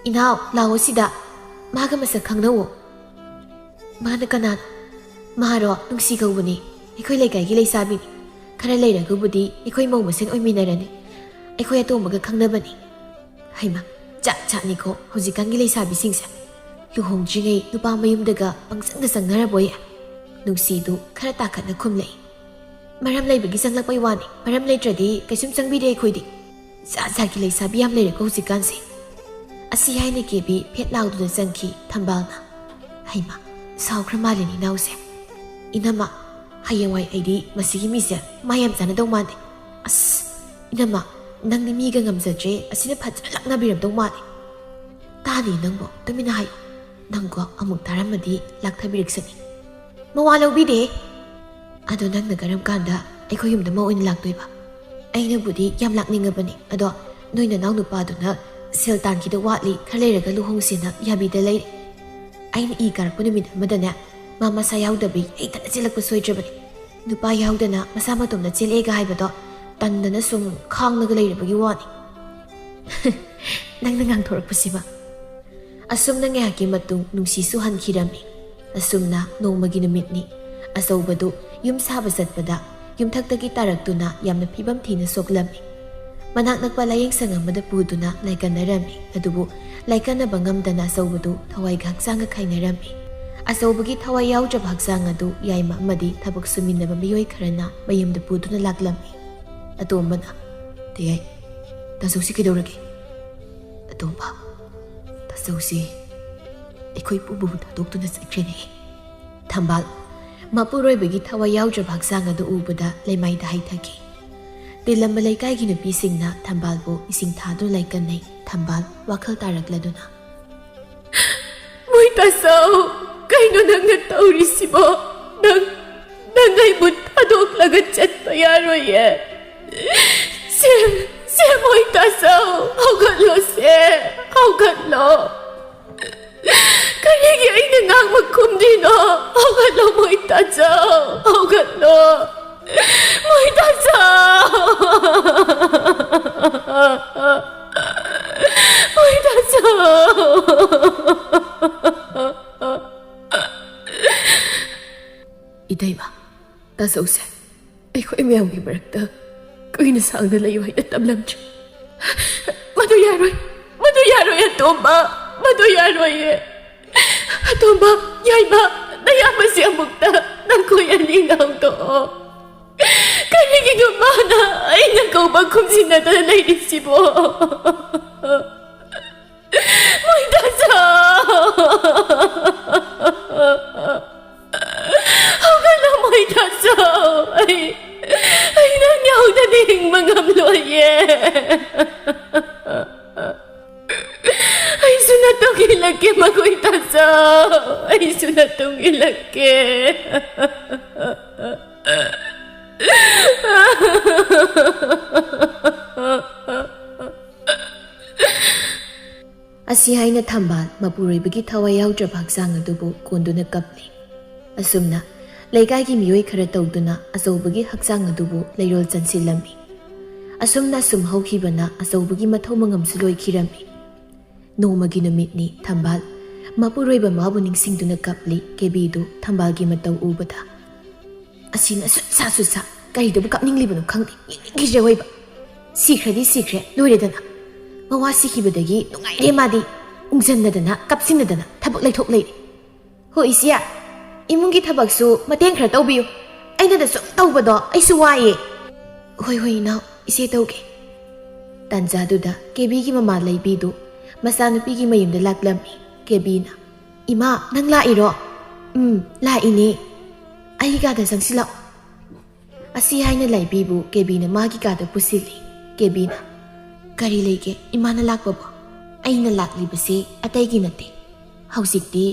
ꯏꯅꯥꯎ ꯂꯥꯛꯑꯣ ꯁꯤꯗ ꯃꯥꯒ ꯃꯁꯛ ꯈꯪꯅꯧꯋꯣ ꯃꯥꯅ ꯀꯅꯥꯅꯣ ꯃꯥꯔꯣ ꯅꯨꯡꯁꯤ ꯀꯧꯕꯅꯤ ꯑꯩꯈꯣই ꯂꯩꯀꯥꯏꯒꯤ ꯂꯩꯁꯥꯕꯤꯅꯤ ꯈꯔ ꯂꯩꯔꯒꯕꯨꯗꯤ ꯑꯩꯈꯣꯏ ꯃꯧ ꯃꯁꯦꯟ ꯑꯣꯏꯃꯤꯟꯅꯔꯅꯤ ꯑꯩꯈꯣꯏ ꯑꯇꯣꯝꯕꯒ ꯈꯪꯅꯕꯅꯤ ꯍꯩꯃ ꯆꯥꯠꯅꯤꯀꯣ ꯍꯧꯖꯤꯛꯀꯥꯟꯒꯤ ꯂꯩꯁꯥꯕꯤꯁꯤꯡꯁꯦ ꯂꯨꯍꯣꯡꯗ꯭ꯔꯤꯉꯩ ꯅꯨꯄꯥ ꯃꯌꯨꯝꯗꯒ ꯄꯪꯆꯪꯗ ꯆꯪꯅꯔꯕꯣꯌꯦ ꯅꯨꯡꯁꯤꯗꯨ ꯈꯔ ꯇꯥꯈꯠꯅ ꯈꯨꯝꯂꯛꯏ ꯃꯔꯝ ꯂꯩꯕꯒꯤ ꯆꯪꯂꯛꯄꯩ ꯋꯥꯅꯤ ꯃꯔꯝ ꯂꯩꯇ꯭ꯔꯗꯤ ꯀꯩꯁꯨꯝ ꯆꯪꯕꯤꯗꯦ ꯑꯩꯈꯣꯏꯗꯤ ꯖꯥꯠꯀꯤ ꯂꯩꯁꯥꯕꯤ ꯌꯥꯝ ꯂꯩꯔꯦꯀꯣ ꯍꯧꯖꯤꯛꯀꯥꯟꯁꯦ ꯑꯁꯤ ꯍꯥꯏꯅ ꯀꯦꯕꯤ ꯐꯦꯠ ꯂꯥꯎꯗꯨꯅ ꯆꯪꯈꯤ ꯊꯝꯕꯥꯜꯅ ꯍꯩꯃ ꯁꯥꯎꯈ꯭ꯔ ꯃꯥꯜꯂꯤꯅꯤ ꯏꯅꯥꯎꯁꯦ ꯏꯅꯝꯃ ꯍꯌꯦꯡꯋꯥꯏ ꯑꯩꯗꯤ ꯃꯁꯤꯒꯤ ꯃꯤꯁꯦ ꯃꯥ ꯌꯥꯝ ꯆꯥꯟꯅꯗꯧ ꯃꯥꯟꯗꯦ ꯑꯁ ꯏꯅꯝꯃ ꯅꯪꯗꯤ ꯃꯤꯒ ꯉꯝꯖꯗ꯭ꯔꯦ ꯑꯁꯤꯅ ꯐꯖꯅ ꯂꯛꯅꯕꯤꯔꯝꯗꯧ ꯃꯥꯜꯂꯦ ꯇꯥꯅꯤ ꯅꯪꯕꯣ ꯇꯨꯃꯤꯟꯅ ꯍꯥꯏꯌꯨ ꯅꯪꯀꯣ ꯑꯃꯨꯛ ꯇꯥꯔꯝꯃꯗꯤ ꯂꯥꯛꯊꯕꯤꯔꯛꯁꯅꯤ ꯃꯋꯥ ꯂꯧꯕꯤꯗꯦ ꯑꯗꯣ ꯅꯪꯅ ꯀꯔꯝ ꯀꯥꯟꯗ ꯑꯩꯈꯣꯏ ꯌꯨꯝꯗ ꯃꯧ ꯑꯣꯏꯅ ꯂꯥꯛꯇꯣꯏꯕ ꯑꯩꯅꯕꯨꯗꯤ ꯌꯥꯝ ꯂꯥꯛꯅꯤꯡꯉꯕꯅꯤ ꯑꯗꯣ ꯅꯣꯏ ꯅꯅꯥꯎ ꯅꯨꯄꯥꯗꯨꯅ ꯁꯦꯜ ꯇꯥꯟꯈꯤꯗ ꯋꯥꯠꯂꯤ ꯈꯔ ꯂꯩꯔꯒ ꯂꯨꯍꯣꯡꯁꯦꯅ ꯌꯥꯕꯤꯗ ꯂꯩꯔꯦ ꯑꯩꯅ ꯏ ꯀꯥꯔꯛꯄ ꯅꯨꯃꯤꯠ ꯑꯃꯗꯅꯦ ꯃꯥ ꯃꯁꯥ ꯌꯥꯎꯗꯕꯤ ꯑꯩ ꯊꯅ ꯆꯦꯜꯂꯛꯄ ꯁꯣꯏꯗ꯭ꯔꯕꯅꯤ ꯅꯨꯄꯥ ꯌꯥꯎꯗꯅ ꯃꯁꯥ ꯃꯇꯣꯝꯗ ꯆꯦꯜꯂꯛꯑꯦꯒ ꯍꯥꯏꯕꯗꯣ ꯇꯟꯗꯅ ꯁꯨꯝ ꯈꯥꯡꯂꯒ ꯂꯩꯔꯕꯒꯤ ꯋꯥꯅꯤ ꯅꯪꯅ ꯉꯥꯡꯊꯣꯔꯛꯄꯁꯤꯕ ꯑꯁꯨꯝꯅ ꯉꯥꯏꯍꯥꯛꯀꯤ ꯃꯇꯨꯡ ꯅꯨꯡꯁꯤꯁꯨ ꯍꯟꯈꯤꯔꯝꯃꯤ ꯑꯁꯨꯝꯅ ꯅꯣꯡꯃꯒꯤ ꯅꯨꯃꯤꯠꯅꯤ ꯑꯆꯧꯕꯗꯨ ꯌꯨꯝ ꯁꯥꯕ ꯆꯠꯄꯗ ꯌꯨꯝꯊꯛꯇꯒꯤ ꯇꯥꯔꯛꯇꯨꯅ ꯌꯥꯝꯅ ꯐꯤꯕꯝ ꯊꯤꯅ ꯁꯣꯛꯂꯝꯃꯤ ꯃꯅꯥꯛ ꯅꯛꯄ ꯂꯥꯏꯌꯦꯡꯁꯪ ꯑꯃꯗ ꯄꯨꯗꯨꯅ ꯂꯥꯏꯀꯠꯅꯔꯝꯃꯤ ꯑꯗꯨꯕꯨ ꯂꯥꯏꯀꯠꯅꯕ ꯉꯝꯗꯅ ꯑꯆꯧꯕꯗꯨ ꯊꯋꯥꯏꯒ ꯍꯛꯆꯥꯡꯒ ꯈꯥꯏꯅꯔꯝꯃꯤ ꯑꯆꯧꯕꯒꯤ ꯊꯋꯥꯏ ꯌꯥꯎꯗ꯭ꯔꯕ ꯍꯛꯆꯥꯡ ꯑꯗꯨ ꯌꯥꯏꯃ ꯑꯃꯗꯤ ꯊꯕꯛ ꯁꯨꯃꯤꯟꯅꯕ ꯃꯤꯑꯣꯏ ꯈꯔꯅ ꯃꯌꯨꯝꯗ ꯄꯨꯗꯨꯅ ꯂꯥꯛꯂꯝꯃꯤ ꯑꯇꯣꯝꯕꯅ ꯇꯌꯥꯏ ꯇꯥꯆꯧꯁꯤ ꯀꯩꯗꯧꯔꯒꯦ ꯑꯇꯣꯝꯕ ꯇꯥꯆꯧꯁꯤ ꯑꯩꯈꯣꯏ ꯄꯨꯕꯨ ꯊꯥꯗꯣꯛꯇꯨꯅ ꯆꯠꯈ꯭ꯔꯦꯅꯦ ꯊꯝꯕꯥꯜ ꯃꯄꯨꯔꯣꯏꯕꯒꯤ ꯊꯋꯥꯏ ꯌꯥꯎꯗ꯭ꯔꯕ ꯍꯛꯆꯥꯡ ꯑꯗꯨ ꯎꯕꯗ ꯂꯩꯃꯥꯏꯗ ꯍꯩꯊꯈꯤ ꯇꯤꯜꯂꯝꯕ ꯂꯩꯀꯥꯏꯒꯤ ꯅꯨꯄꯤꯁꯤꯡꯅ ꯊꯝꯕꯥꯜꯕꯨ ꯏꯁꯤꯡ ꯊꯥꯗꯨꯅ ꯂꯩꯀꯠꯅꯩ ꯊꯝꯕꯥꯜ ꯋꯥꯈꯜ ꯇꯥꯔꯛꯂꯗꯨꯅ ꯃꯣꯏ ꯇꯥꯆꯧ ꯀꯩꯅꯣ ꯅꯪꯅ ꯇꯧꯔꯤꯁꯤꯕꯣ ꯅꯪ ꯑꯩꯕꯨ ꯊꯥꯗꯣꯛꯂꯒ ꯆꯠꯄ ꯌꯥꯔꯣꯏꯌꯦ ꯁꯦ ꯃꯣꯏ ꯇꯥꯆꯧ ꯍꯧꯒꯠꯂꯣ ꯁꯦ ꯍꯧꯒꯠꯂꯣ ꯀꯔꯤꯒꯤ ꯑꯩꯅ ꯉꯥꯡꯕ ꯈꯨꯝꯗꯤꯅꯣ ꯍꯧꯒꯠꯂꯣ ꯃꯣꯏ ꯇꯥꯆꯧ ꯍꯧꯒꯠꯂꯣ ꯃꯣꯏ ꯇꯥꯆꯧ ꯃꯣꯏ ꯇꯥꯆꯧ 이대마 따서오세 ꯑꯩꯈꯣꯏ ꯃꯌꯥꯝꯒꯤ ꯃꯔꯛꯇ ꯀꯨꯏꯅ ꯁꯥꯡꯅ ꯂꯩꯌꯨ ꯍꯥꯏꯅ ꯇꯝꯂꯝꯗ꯭ꯔꯦ ꯃꯗꯨ ꯌꯥꯔꯣꯏ ꯑꯇꯣꯝꯕ ꯃꯗꯨ ꯌꯥꯔꯣꯏꯌꯦ ꯑꯇꯣꯝꯕ ꯌꯥꯏꯃ ꯅꯌꯥꯝꯕꯁꯤ ꯑꯃꯨꯛꯇ ꯅꯈꯣꯏ ꯑꯅꯤ ꯉꯥꯡꯊꯣꯛꯑꯣ ꯀꯔꯤꯒꯤꯅꯣ ꯃꯥꯅ ꯑꯩꯅ ꯀꯧꯕ ꯈꯨꯝꯖꯤꯟꯅꯗꯅ ꯂꯩꯔꯤꯁꯤꯕꯣ ꯃꯣꯏ ꯇꯥꯆꯧ ꯍꯧꯒꯠꯂꯣ ꯃꯣꯏ ꯇꯥꯆꯧ ꯑꯩ ꯅꯪ ꯌꯥꯎꯗꯅ ꯍꯤꯡꯕ ꯉꯝꯂꯣꯏꯌꯦ ꯑꯩꯁꯨ ꯅꯇꯨꯡ ꯏꯜꯂꯛꯀꯦ ꯃꯈꯣꯏ ꯇꯥꯆꯧ ꯑꯩꯁꯨ ꯅꯇꯨꯡ ꯏꯜꯂꯛꯀꯦ ꯑꯁꯤ ꯍꯥꯏꯅ ꯊꯝꯕꯥꯜ ꯃꯄꯨꯔꯣꯏꯕꯒꯤ ꯊꯋꯥꯏ ꯌꯥꯎꯗ꯭ꯔꯕ ꯍꯛꯆꯥꯡ ꯑꯗꯨꯕꯨ ꯀꯣꯟꯗꯨꯅ ꯀꯞꯂꯤ ꯑꯁꯨꯝꯅ ꯂꯩꯀꯥꯏꯒꯤ ꯃꯤꯑꯣꯏ ꯈꯔ ꯇꯧꯗꯨꯅ ꯑꯆꯧꯕꯒꯤ ꯍꯛꯆꯥꯡ ꯑꯗꯨꯕꯨ ꯂꯩꯔꯣꯜ ꯆꯟꯁꯤꯜꯂꯝꯃꯤ ꯑꯁꯨꯝꯅ ꯁꯨꯝ ꯍꯧꯈꯤꯕꯅ ꯑꯆꯧꯕꯒꯤ ꯃꯊꯧ ꯃꯉꯝꯁꯨ ꯂꯣꯏꯈꯤꯔꯝꯃꯤ ꯅꯣꯡꯃꯒꯤ ꯅꯨꯃꯤꯠꯅꯤ ꯊꯝꯕꯥꯜ ꯃꯄꯨꯔꯣꯏꯕ ꯃꯥꯕꯨ ꯅꯤꯡꯁꯤꯡꯗꯨꯅ ꯀꯞꯂꯤ ꯀꯦꯕꯤꯗꯨ ꯊꯝꯕꯥꯜꯒꯤ ꯃꯇꯧ ꯎꯕꯗ ꯑꯁꯤꯅ ꯁꯨꯠꯁꯥ ꯀꯔꯤꯗꯕꯨ ꯀꯞꯅꯤꯡꯂꯤꯕꯅꯣ ꯈꯪꯗꯦ ꯌꯦꯡꯅꯤꯡꯈꯤꯗ꯭ꯔꯦ ꯑꯣꯏꯕ ꯁꯤꯈ꯭ꯔꯗꯤ ꯁꯤꯈ꯭ꯔꯦ ꯂꯣꯏꯔꯦꯗꯅ ꯃꯋꯥ ꯁꯤꯈꯤꯕꯗꯒꯤ ꯅꯨꯡꯉꯥꯏꯔꯦ ꯃꯥꯗꯤ ꯎꯪꯖꯟꯅꯗꯅ ꯀꯞꯁꯤꯟꯅꯗꯅ ꯊꯕꯛ ꯂꯩꯊꯣꯛ ꯂꯩꯔꯦ ꯍꯣꯏ ꯏꯆꯦ ꯏꯃꯨꯡꯒꯤ ꯊꯕꯛꯁꯨ ꯃꯇꯦꯡ ꯈꯔ ꯇꯧꯕꯤꯌꯨ ꯑꯩꯅꯗ ꯁꯨꯝ ꯇꯧꯕꯗꯣ ꯑꯩꯁꯨ ꯋꯥꯏꯌꯦ ꯍꯣꯏ ꯏꯅꯥꯎ ꯏꯆꯦ ꯇꯧꯒꯦ ꯇꯥꯟꯖꯥꯗꯨꯗ ꯀꯦꯕꯤꯒꯤ ꯃꯃꯥ ꯂꯩꯕꯤꯗꯨ ꯃꯆꯥꯅꯨꯄꯤꯒꯤ ꯃꯌꯨꯝꯗ ꯂꯥꯛꯂꯝꯃꯤ ꯀꯦꯕꯤꯅ ꯏꯃꯥ ꯅꯪ ꯂꯥꯛꯏꯔꯣ ꯂꯥꯛꯏꯅꯦ ꯑꯩꯒꯤ ꯀꯥꯗ ꯆꯪꯁꯤꯜꯂꯛꯑꯣ ꯑꯁꯤ ꯍꯥꯏꯅ ꯂꯩꯕꯤꯕꯨ ꯀꯦꯕꯤꯅ ꯃꯥꯒꯤ ꯀꯥꯗ ꯄꯨꯁꯤꯜꯂꯤ ꯀꯦꯕꯤꯅ ꯀꯔꯤ ꯂꯩꯒꯦ ꯏꯃꯥꯅ ꯂꯥꯛꯄꯕꯣ ꯑꯩꯅ ꯂꯥꯛꯂꯤꯕꯁꯤ ꯑꯇꯩꯒꯤ ꯅꯠꯇꯦ ꯍꯧꯖꯤꯛꯇꯤ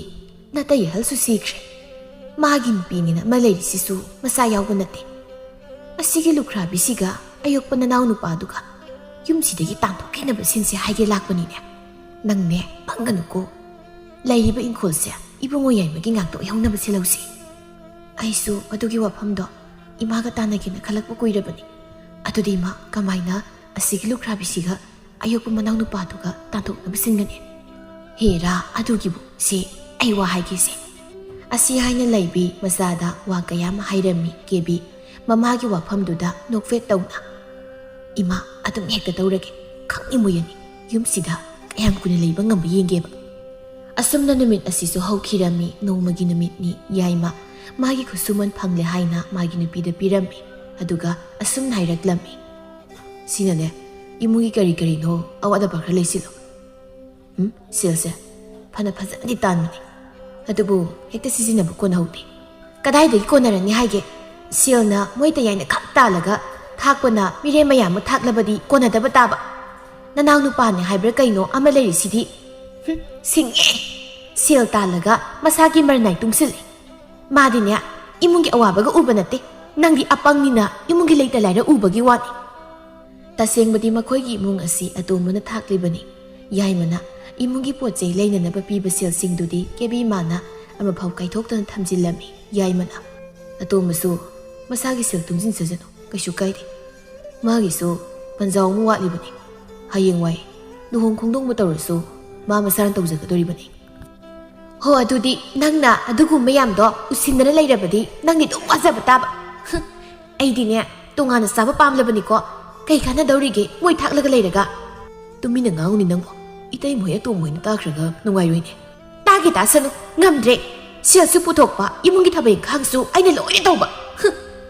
ꯅꯇꯩ ꯑꯍꯜꯁꯨ ꯁꯤꯈ꯭ꯔꯦ ꯃꯥꯒꯤ ꯅꯨꯄꯤꯅꯤꯅ ꯑꯃ ꯂꯩꯔꯤꯁꯤꯁꯨ ꯃꯆꯥ ꯌꯥꯎꯕ ꯅꯠꯇꯦ ꯑꯁꯤꯒꯤ ꯂꯨꯈ꯭ꯔꯥꯕꯤꯁꯤꯒ ꯑꯌꯣꯛꯄ ꯅꯅꯥꯎ ꯅꯨꯄꯥꯗꯨꯒ ꯌꯨꯝꯁꯤꯗꯒꯤ ꯇꯥꯟꯊꯣꯛꯈꯤꯅꯕ ꯁꯤꯟꯁꯦ ꯍꯥꯏꯒꯦ ꯂꯥꯛꯄꯅꯤꯅꯦ ꯅꯪꯅꯦ ꯐꯪꯒꯅꯨꯀꯣ ꯂꯩꯔꯤꯕ ꯏꯪꯈꯣꯜꯁꯦ ꯏꯕꯨꯡꯉꯣ ꯌꯥꯏꯃꯒꯤ ꯉꯥꯛꯇ ꯑꯣꯏꯍꯧꯅꯕ ꯁꯤꯜꯍꯧꯁꯤ ꯑꯩꯁꯨ ꯑꯗꯨꯒꯤ ꯋꯥꯐꯝꯗꯣ ꯏꯃꯥꯒ ꯇꯥꯟꯅꯒꯦꯅ ꯈꯜꯂꯛꯄ ꯀꯨꯏꯔꯕꯅꯤ ꯑꯗꯨꯗꯤ ꯏꯃꯥ ꯀꯃꯥꯏꯅ ꯑꯁꯤꯒꯤ ꯂꯨꯈ꯭ꯔꯥꯕꯤꯁꯤꯒ ꯑꯌꯣꯛꯄ ꯃꯅꯥꯎ ꯅꯨꯄꯥꯗꯨꯒ ꯇꯥꯟꯊꯣꯛꯅꯕ ꯁꯤꯟꯒꯅꯤ ꯍꯦꯔꯥ ꯑꯗꯨꯒꯤꯕꯨ ꯁꯤ ꯑꯩ ꯋꯥ ꯍꯥꯏꯒꯦꯁꯦ ꯑꯁꯤ ꯍꯥꯏꯅ ꯂꯩꯕꯤ ꯃꯆꯥꯗ ꯋꯥ ꯀꯌꯥ ꯑꯃ ꯍꯥꯏꯔꯝꯃꯤ ꯀꯦꯕꯤ ꯃꯃꯥꯒꯤ ꯋꯥꯐꯝꯗꯨꯗ ꯅꯣꯛꯐꯦꯠ ꯇꯧꯅ ꯏꯃꯥ ꯑꯗꯨꯝ ꯍꯦꯛꯇ ꯇꯧꯔꯒꯦ ꯈꯪꯏꯃꯣꯏꯌꯅꯤ ꯌꯨꯝꯁꯤꯗ ꯀꯌꯥꯝ ꯀꯨꯏꯅ ꯂꯩꯕ ꯉꯝꯕ ꯌꯦꯡꯒꯦꯕ ꯑꯁꯨꯝꯅ ꯅꯨꯃꯤꯠ ꯑꯁꯤꯁꯨ ꯍꯧꯈꯤꯔꯝꯃꯤ ꯅꯣꯡꯃꯒꯤ ꯅꯨꯃꯤꯠꯅꯤ ꯌꯥꯏꯃ ꯃꯥꯒꯤ ꯈꯨꯠꯁꯨꯃꯟ ꯐꯪꯂꯦ ꯍꯥꯏꯅ ꯃꯥꯒꯤ ꯅꯨꯄꯤꯗ ꯄꯤꯔꯝꯃꯤ ꯑꯗꯨꯒ ꯑꯁꯨꯝꯅ ꯍꯥꯏꯔꯛꯂꯝꯃꯤ ꯁꯤꯅꯅꯦ ꯏꯃꯨꯡꯒꯤ ꯀꯔꯤꯅꯣ ꯑꯋꯥꯠ ꯑꯄꯥ ꯈꯔ ꯂꯩꯁꯤꯜꯂꯣ ꯁꯦꯜꯁꯦ ꯐꯖꯅꯗꯤ ꯇꯥꯟꯕꯅꯤ ꯑꯗꯨꯕꯨ ꯍꯦꯛꯇ ꯁꯤꯖꯤꯟꯅꯕ ꯀꯣꯟꯅꯍꯧꯗꯦ ꯀꯗꯥꯏꯗꯒꯤ ꯀꯣꯟꯅꯔꯅꯤ ꯍꯥꯏꯒꯦ ꯁꯦꯜꯅ ꯃꯣꯏꯇ ꯌꯥꯏꯅ ꯈꯛ ꯇꯥꯜꯂꯒ ꯊꯥꯛꯄꯅ ꯃꯤꯔꯦꯝ ꯃꯌꯥꯝ ꯑꯃ ꯊꯥꯛꯂꯕꯗꯤ ꯀꯣꯟꯅꯗꯕ ꯇꯥꯕ ꯅꯅꯥꯎ ꯅꯨꯄꯥꯅꯦ ꯍꯥꯏꯕ꯭ꯔꯥ ꯀꯩꯅꯣ ꯑꯃ ꯂꯩꯔꯤꯁꯤꯗꯤ ꯁꯤꯡꯉꯦ ꯁꯦꯜ ꯇꯥꯜꯂꯒ ꯃꯁꯥꯒꯤ ꯃꯔꯅꯥꯏ ꯇꯨꯡꯁꯤꯜꯂꯤ ꯃꯥꯗꯤꯅꯦ ꯏꯃꯨꯡꯒꯤ ꯑꯋꯥꯕꯒ ꯎꯕ ꯅꯠꯇꯦ ꯅꯪꯗꯤ ꯑꯄꯪꯅꯤꯅ ꯏꯃꯨꯡꯒꯤ ꯂꯩꯇ ꯂꯥꯏꯔ ꯎꯕꯒꯤ ꯋꯥꯅꯤ ꯇꯁꯦꯡꯕꯗꯤ ꯃꯈꯣꯏꯒꯤ ꯏꯃꯨꯡ ꯑꯁꯤ ꯑꯇꯣꯝꯕꯅ ꯊꯥꯛꯂꯤꯕꯅꯤ ꯌꯥꯏꯃꯅ ꯏꯃꯨꯡꯒꯤ ꯄꯣꯠ ꯆꯩ ꯂꯩꯅꯅꯕ ꯄꯤꯕ ꯁꯦꯜꯁꯤꯡꯗꯨꯗꯤ ꯀꯦꯕꯤ ꯃꯥꯅ ꯑꯃꯐꯥꯎ ꯀꯥꯏꯊꯣꯛꯇꯅ ꯊꯝꯖꯤꯜꯂꯝꯃꯤ ꯌꯥꯏꯃꯅ ꯑꯇꯣꯝꯕꯁꯨ ꯃꯁꯥꯒꯤ ꯁꯦꯜ ꯇꯨꯡꯁꯤꯟꯖꯁꯅꯨ ꯀꯩꯁꯨ ꯀꯥꯏꯗꯦ ꯃꯥꯒꯤꯁꯨ ꯄꯟꯖꯥꯎ ꯑꯃ ꯋꯥꯠꯂꯤꯕꯅꯤ ꯍꯌꯦꯡꯋꯥꯏ ꯂꯨꯍꯣꯡ ꯈꯣꯡꯗꯣꯡꯕ ꯇꯧꯔꯁꯨ ꯃꯥ ꯃꯁꯥꯅ ꯇꯧꯖꯒꯗꯣꯔꯤꯕꯅꯤ ꯍꯣ ꯑꯗꯨꯗꯤ ꯅꯪꯅ ꯑꯗꯨꯒꯨꯝꯕ ꯌꯥꯝꯗꯣ ꯎꯁꯤꯟꯗꯅ ꯂꯩꯔꯕꯗꯤ ꯅꯪꯗꯤ ꯑꯗꯨꯝ ꯋꯥꯖꯕ ꯇꯥꯕ ꯑꯩꯗꯤꯅꯦ ꯇꯣꯉꯥꯟꯅ ꯆꯥꯕ ꯄꯥꯝꯂꯕꯅꯤꯀꯣ ꯀꯩ ꯀꯥꯟꯅꯗꯧꯔꯤꯒꯦ ꯃꯣꯏ ꯊꯥꯛꯂꯒ ꯂꯩꯔꯒ ꯇꯨꯃꯤꯟꯅ ꯉꯥꯡꯉꯨꯅꯤ ꯅꯪꯕꯣ ꯏꯇꯩꯃꯣꯏ ꯑꯇꯣꯝꯕꯣꯏꯅ ꯇꯥꯈ꯭ꯔꯒ ꯅꯨꯡꯉꯥꯏꯔꯣꯏꯅꯦ ꯇꯥꯒꯦ ꯇꯥꯁꯅꯨ ꯉꯝꯗ꯭ꯔꯦ ꯁꯦꯜꯁꯨ ꯄꯨꯊꯣꯛꯄ ꯏꯃꯨꯡꯒꯤ ꯊꯕꯛ ꯏꯪꯈꯥꯡꯁꯨ ꯑꯩꯅ ꯂꯣꯏꯅ ꯇꯧꯕ